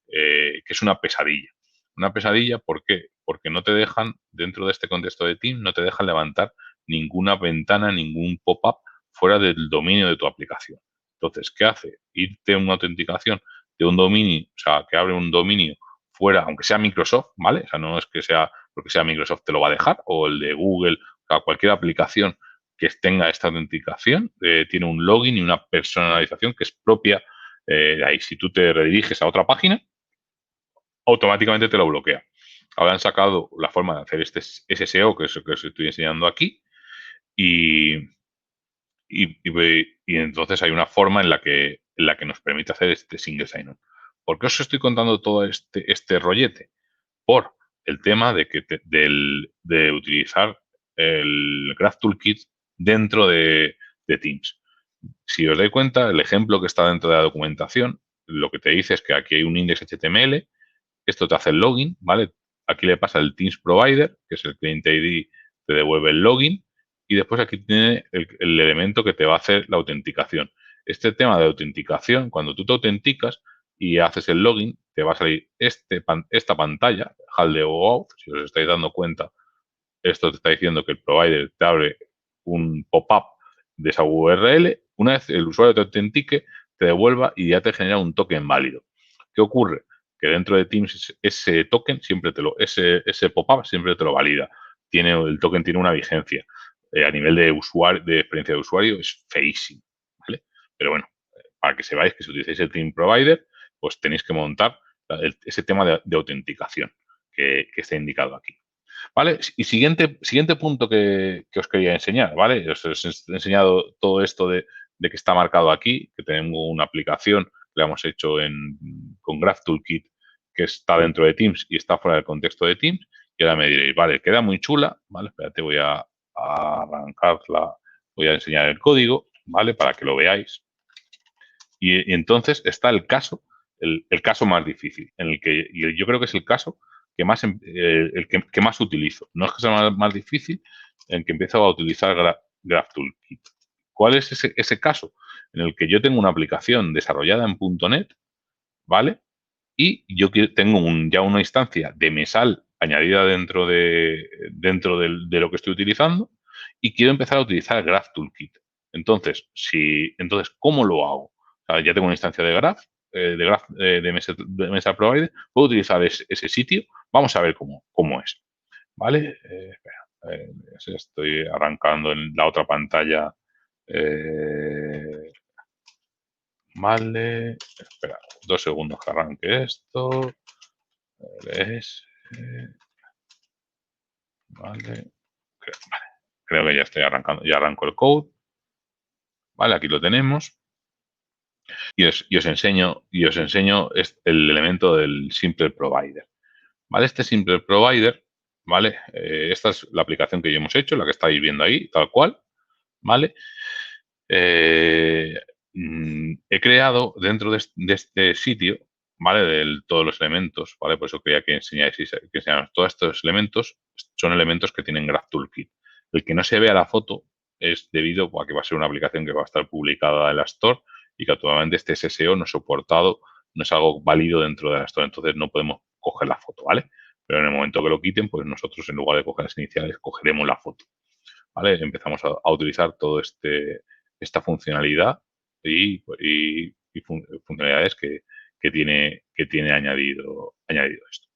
que es una pesadilla. Una pesadilla, ¿por qué? Porque no te dejan, dentro de este contexto de Teams, no te dejan levantar ninguna ventana, ningún pop-up fuera del dominio de tu aplicación. Entonces, ¿qué hace? Irte a una autenticación de un dominio, o sea, que abre un dominio fuera, aunque sea Microsoft, ¿vale? O sea, no es que sea porque sea Microsoft te lo va a dejar, o el de Google, o sea, cualquier aplicación que tenga esta autenticación, tiene un login y una personalización que es propia de ahí. Si tú te rediriges a otra página, automáticamente te lo bloquea. Ahora han sacado la forma de hacer este SSO, que es lo que os estoy enseñando aquí, y, y entonces hay una forma en la que nos permite hacer este single sign-on. ¿Por qué os estoy contando todo este rollete? Por el tema de utilizar el Graph Toolkit dentro de Teams. Si os dais cuenta, el ejemplo que está dentro de la documentación, lo que te dice es que aquí hay un index HTML, esto te hace el login, ¿vale? Aquí le pasa el Teams Provider, que es el Client ID, te devuelve el login y después aquí tiene el elemento que te va a hacer la autenticación. Este tema de autenticación, cuando tú te autenticas y haces el login, te va a salir esta pantalla, HAL de OAuth, si os estáis dando cuenta, esto te está diciendo que el provider te abre un pop-up de esa URL. Una vez el usuario te autentique, te devuelva y ya te genera un token válido. ¿Qué ocurre? Que dentro de Teams ese token siempre ese pop-up siempre te lo valida. El token tiene una vigencia. A nivel de usuario, de experiencia de usuario, es feísimo, ¿vale? Pero bueno, para que sepáis que si utilizáis el Team Provider, pues tenéis que montar ese tema de autenticación que está indicado aquí. ¿Vale? Y siguiente punto que os quería enseñar, ¿vale? Os he enseñado todo esto de que está marcado aquí, que tenemos una aplicación que la hemos hecho con Graph Toolkit, que está dentro de Teams y está fuera del contexto de Teams. Y ahora me diréis, vale, queda muy chula, ¿vale? Espérate, voy a arrancarla, voy a enseñar el código, ¿vale? Para que lo veáis. Y entonces está el caso más difícil, en el que y yo creo que es el caso que más, que más utilizo. No es que sea más difícil, en que empiezo a utilizar Graph Toolkit. ¿Cuál es ese caso? En el que yo tengo una aplicación desarrollada en .NET, ¿vale? Y yo tengo ya una instancia de Mesal añadida dentro de lo que estoy utilizando y quiero empezar a utilizar Graph Toolkit. Entonces, ¿cómo lo hago? O sea, ya tengo una instancia de Graph, de Mesa Provider, puedo utilizar ese sitio. Vamos a ver cómo es. ¿Vale? Espera, estoy arrancando en la otra pantalla. Vale, espera, 2 segundos que arranque esto. Es, vale, creo que ya estoy arrancando, ya arranco el code. Vale, aquí lo tenemos. Y os enseño el elemento del Simple Provider. Vale, este Simple Provider, vale, esta es la aplicación que ya hemos hecho, la que estáis viendo ahí, tal cual, vale. He creado dentro de este sitio, ¿vale? De todos los elementos, ¿vale? Por eso quería que enseñarais todos estos elementos, son elementos que tienen Graph Toolkit. El que no se vea la foto es debido a que va a ser una aplicación que va a estar publicada en la Store y que actualmente este SSO no es soportado, no es algo válido dentro de la Store, entonces no podemos coger la foto, ¿vale? Pero en el momento que lo quiten, pues nosotros en lugar de coger las iniciales, cogeremos la foto, ¿vale? Empezamos a utilizar todo esta funcionalidad y funcionalidades que tiene añadido esto.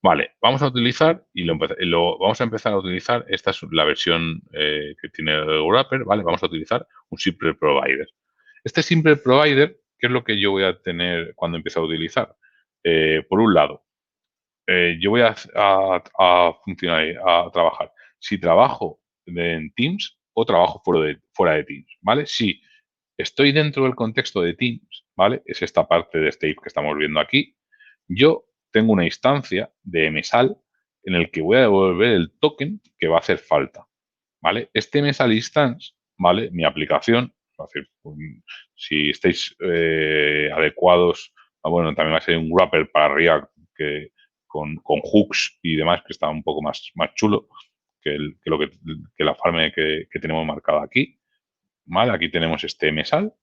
Vale, vamos a utilizar vamos a empezar a utilizar, esta es la versión que tiene el wrapper, ¿vale? Vamos a utilizar un Simple Provider. Este Simple Provider, ¿qué es lo que yo voy a tener cuando empiece a utilizar? Por un lado, yo voy a trabajar. Si trabajo en Teams o trabajo fuera de Teams, ¿vale? Si estoy dentro del contexto de Teams, ¿vale? Es esta parte de este if que estamos viendo aquí. Yo tengo una instancia de mesal en el que voy a devolver el token que va a hacer falta, ¿vale? Este mesal instance, ¿vale? Mi aplicación, es decir, si estáis adecuados, bueno, también va a ser un wrapper para React con hooks y demás que está un poco más chulo que la farm que tenemos marcada aquí. ¿Vale? Aquí tenemos este mesal,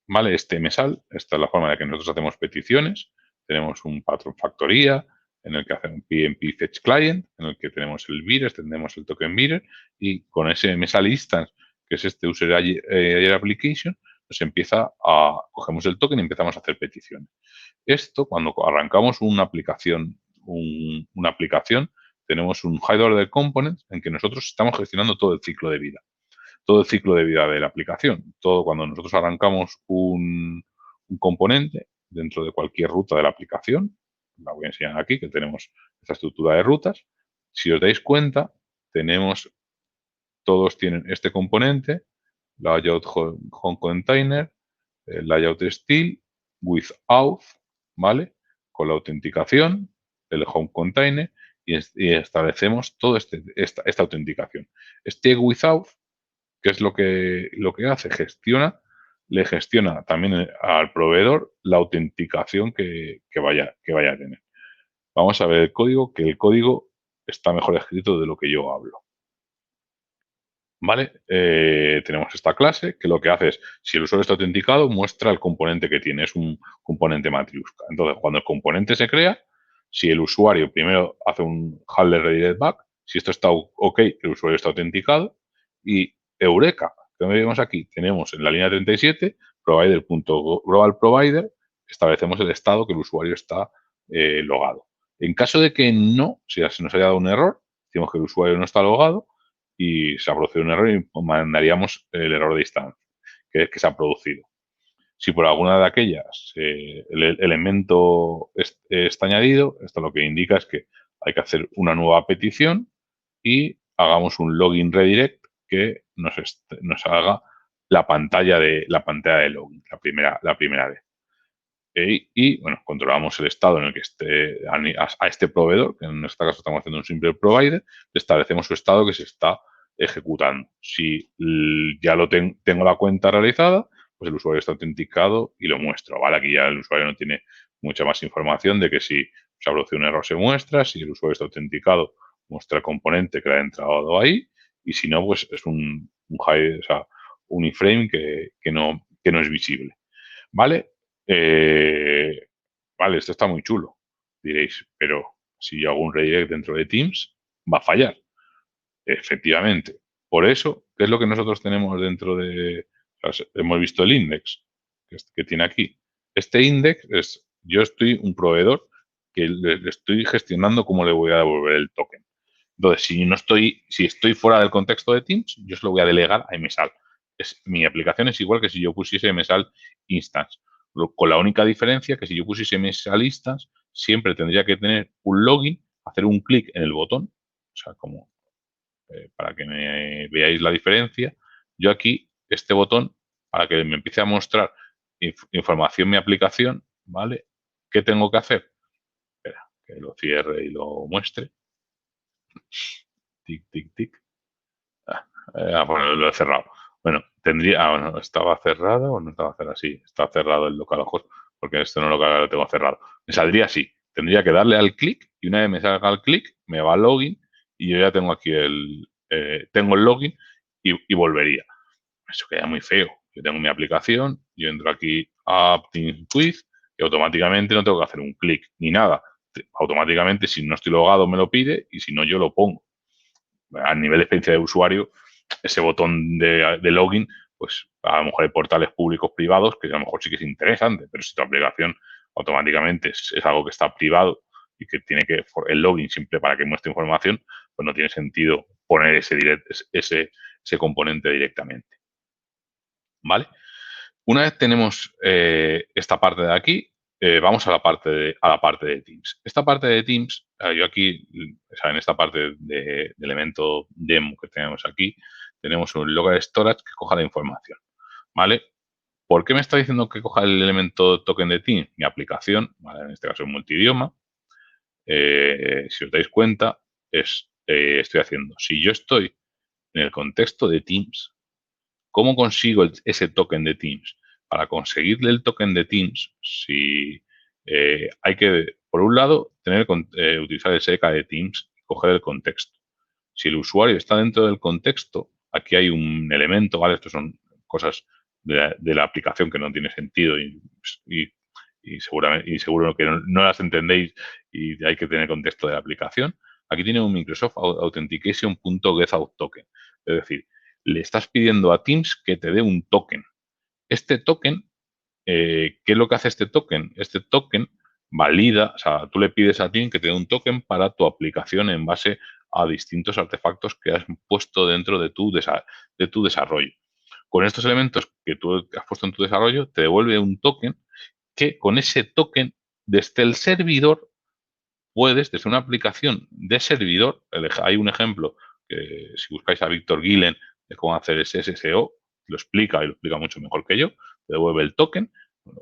¿vale? Este mesal, esta es la forma en la que nosotros hacemos peticiones. Tenemos un patrón factoría en el que hacemos un PNP Fetch Client, en el que tenemos el bearer, tenemos el token bearer y con ese mesal instance, que es este user agent application, cogemos el token y empezamos a hacer peticiones. Esto, cuando arrancamos una aplicación, tenemos un high order component en que nosotros estamos gestionando todo el ciclo de vida de la aplicación. Todo cuando nosotros arrancamos un componente dentro de cualquier ruta de la aplicación, la voy a enseñar aquí, que tenemos esta estructura de rutas. Si os dais cuenta, todos tienen este componente, layout home container, layout style, with auth, ¿vale? Con la autenticación, el home container, y establecemos toda esta autenticación. Este with auth, ¿qué es lo que hace? Le gestiona también al proveedor la autenticación que vaya a tener. Vamos a ver el código, que el código está mejor escrito de lo que yo hablo. ¿Vale? Tenemos esta clase que lo que hace es, si el usuario está autenticado, muestra el componente que tiene, es un componente matriusca. Entonces, cuando el componente se crea, si el usuario primero hace un handler redirect back, si esto está ok, el usuario está autenticado, y eureka, que vemos aquí, tenemos en la línea 37, provider.global provider, establecemos el estado que el usuario está logado. En caso de que no, si se nos haya dado un error, decimos que el usuario no está logado, y se ha producido un error y mandaríamos el error de instancia que se ha producido. Si por alguna de aquellas el elemento está añadido, esto lo que indica es que hay que hacer una nueva petición y hagamos un login redirect que nos haga la pantalla de login, la primera vez. Bueno, controlamos el estado en el que esté a este proveedor, que en este caso estamos haciendo un simple provider, establecemos su estado que se está ejecutando. Si ya tengo la cuenta realizada, pues el usuario está autenticado y lo muestro, ¿vale? Aquí ya el usuario no tiene mucha más información de que si se ha producido un error se muestra, si el usuario está autenticado, muestra el componente que le ha entrado ahí, y si no, pues es o sea, un iframe que no es visible. ¿Vale? Vale, esto está muy chulo, diréis, pero si yo hago un redirect dentro de Teams, va a fallar. Efectivamente. Por eso, ¿qué es lo que nosotros tenemos dentro de... O sea, hemos visto el index que tiene aquí. Este index es, yo estoy un proveedor que le estoy gestionando cómo le voy a devolver el token. Entonces, si estoy fuera del contexto de Teams, yo se lo voy a delegar a MSAL. Mi aplicación es igual que si yo pusiese MSAL Instance, con la única diferencia que si yo pusiese MSAL Instance, siempre tendría que tener un login, hacer un clic en el botón, o sea, como para que me veáis la diferencia. Yo aquí, este botón, para que me empiece a mostrar información mi aplicación, ¿vale? ¿Qué tengo que hacer? Espera, que lo cierre y lo muestre. Tic, tic, tic. Bueno, lo he cerrado. Bueno, bueno, ¿estaba cerrado o no estaba cerrado? Sí, está cerrado el localhost porque esto no lo tengo cerrado. Me saldría así. Tendría que darle al clic y una vez me salga el clic, me va al login y yo ya tengo aquí tengo el login y volvería. Eso queda muy feo. Yo tengo mi aplicación, yo entro aquí a Teams Quiz y automáticamente no tengo que hacer un clic ni nada. Automáticamente, si no estoy logado, me lo pide y si no, yo lo pongo. A nivel de experiencia de usuario, ese botón de login, pues a lo mejor hay portales públicos privados que a lo mejor sí que es interesante, pero si tu aplicación automáticamente es algo que está privado y que tiene que el login simple para que muestre información, pues no tiene sentido poner ese componente directamente. ¿Vale? Una vez tenemos esta parte de aquí, vamos a la parte de Teams. Esta parte de Teams, yo aquí, o sea, en esta parte de elemento demo que tenemos aquí, tenemos un local storage que coja la información, ¿vale? ¿Por qué me está diciendo que coja el elemento token de Teams? Mi aplicación, ¿vale? En este caso es multidioma. Si os dais cuenta, estoy haciendo, si yo estoy en el contexto de Teams, ¿cómo consigo ese token de Teams? Para conseguirle el token de Teams, si hay que, por un lado, utilizar el SDK de Teams y coger el contexto. Si el usuario está dentro del contexto, aquí hay un elemento, ¿vale? Estos son cosas de la aplicación que no tiene sentido y seguro que no las entendéis y hay que tener contexto de la aplicación. Aquí tiene un Microsoft Authentication.getOutToken. Es decir, le estás pidiendo a Teams que te dé un token. Este token, ¿qué es lo que hace este token? Este token valida, o sea, tú le pides a Teams que te dé un token para tu aplicación en base a distintos artefactos que has puesto dentro de tu desarrollo. Con estos elementos que tú has puesto en tu desarrollo, te devuelve un token que con ese token, desde el servidor, puedes, desde una aplicación de servidor, hay un ejemplo que si buscáis a Víctor Guillen de cómo hacer ese SSO, lo explica y lo explica mucho mejor que yo, te devuelve el token,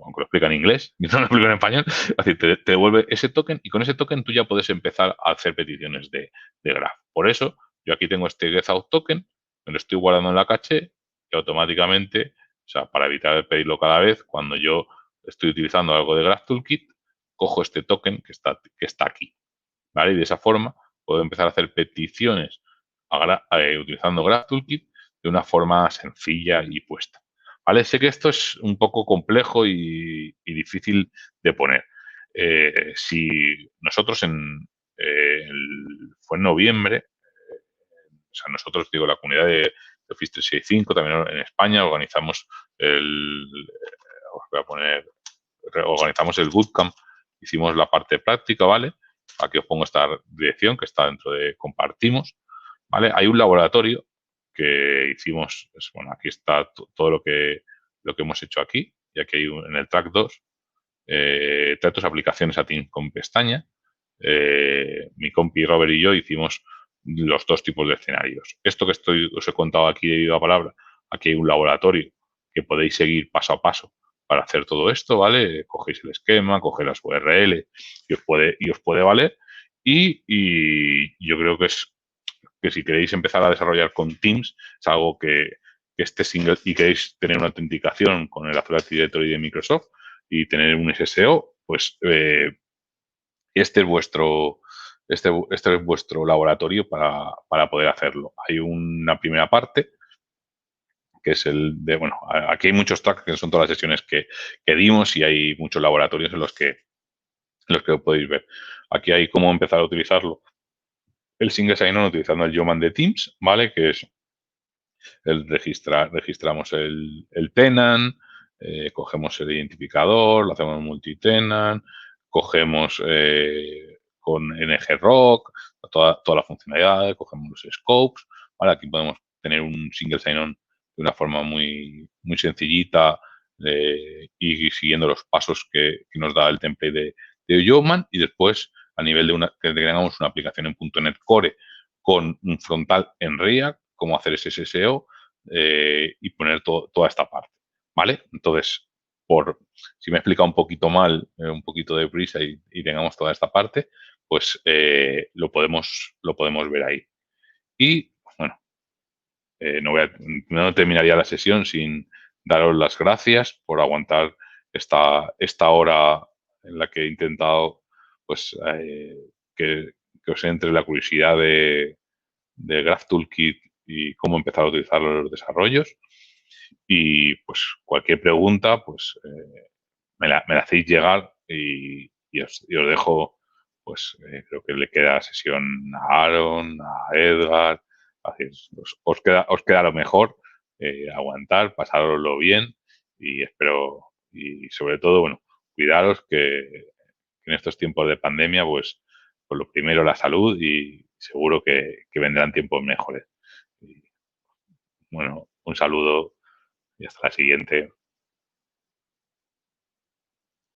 aunque lo explica en inglés, yo no lo explico en español, es decir, te devuelve ese token y con ese token tú ya puedes empezar a hacer peticiones de graph. Por eso, yo aquí tengo este getOutToken, me lo estoy guardando en la caché y automáticamente, o sea, para evitar pedirlo cada vez, cuando yo estoy utilizando algo de Graph Toolkit, cojo este token que está aquí, ¿vale? Y de esa forma puedo empezar a hacer peticiones utilizando Graph Toolkit de una forma sencilla y puesta. ¿Vale? Sé que esto es un poco complejo y difícil de poner. Si nosotros fue en noviembre, o sea, nosotros, digo, la comunidad de Office 365, también en España, os voy a poner, organizamos el bootcamp, hicimos la parte práctica, ¿vale? Aquí os pongo esta dirección que está dentro de compartimos, ¿vale? Hay un laboratorio que hicimos, bueno, aquí está todo lo que hemos hecho aquí, y aquí hay en el track 2, trae tus aplicaciones a Teams con pestaña. Mi compi Robert y yo hicimos los dos tipos de escenarios. Esto que os he contado aquí de viva palabra, aquí hay un laboratorio que podéis seguir paso a paso para hacer todo esto, ¿vale? Cogéis el esquema, cogéis las URL y os puede valer. Y yo creo que si queréis empezar a desarrollar con Teams, es algo que este single y queréis tener una autenticación con el Azure Active Directory de Microsoft y tener un SSO, pues este es vuestro laboratorio para poder hacerlo. Hay una primera parte que es bueno, aquí hay muchos tracks que son todas las sesiones que dimos y hay muchos laboratorios en los que lo podéis ver. Aquí hay cómo empezar a utilizarlo. El single sign-on utilizando el Yeoman de Teams, ¿vale? Que es registramos el tenant, cogemos el identificador, lo hacemos multi-tenant, cogemos con NGRock toda la funcionalidad, cogemos los scopes, ¿vale? Aquí podemos tener un single sign-on de una forma muy, muy sencillita y siguiendo los pasos que nos da el template de Yeoman y después a nivel que tengamos una aplicación en .NET Core con un frontal en React, cómo hacer ese SSO y poner toda esta parte, ¿vale? Entonces, si me he explicado un poquito mal, un poquito de prisa y tengamos toda esta parte, pues lo podemos ver ahí. Y, bueno, no terminaría la sesión sin daros las gracias por aguantar esta hora en la que he intentado, pues, que os entre la curiosidad de Graph Toolkit y cómo empezar a utilizarlo en los desarrollos. Y pues cualquier pregunta, pues me la hacéis llegar y os dejo, pues creo que le queda sesión a Aaron, a Edgar, así os queda lo mejor, aguantar, pasároslo bien y espero, y sobre todo, bueno, cuidaros que en estos tiempos de pandemia, pues lo primero la salud y seguro que vendrán tiempos mejores. Y, bueno, un saludo y hasta la siguiente.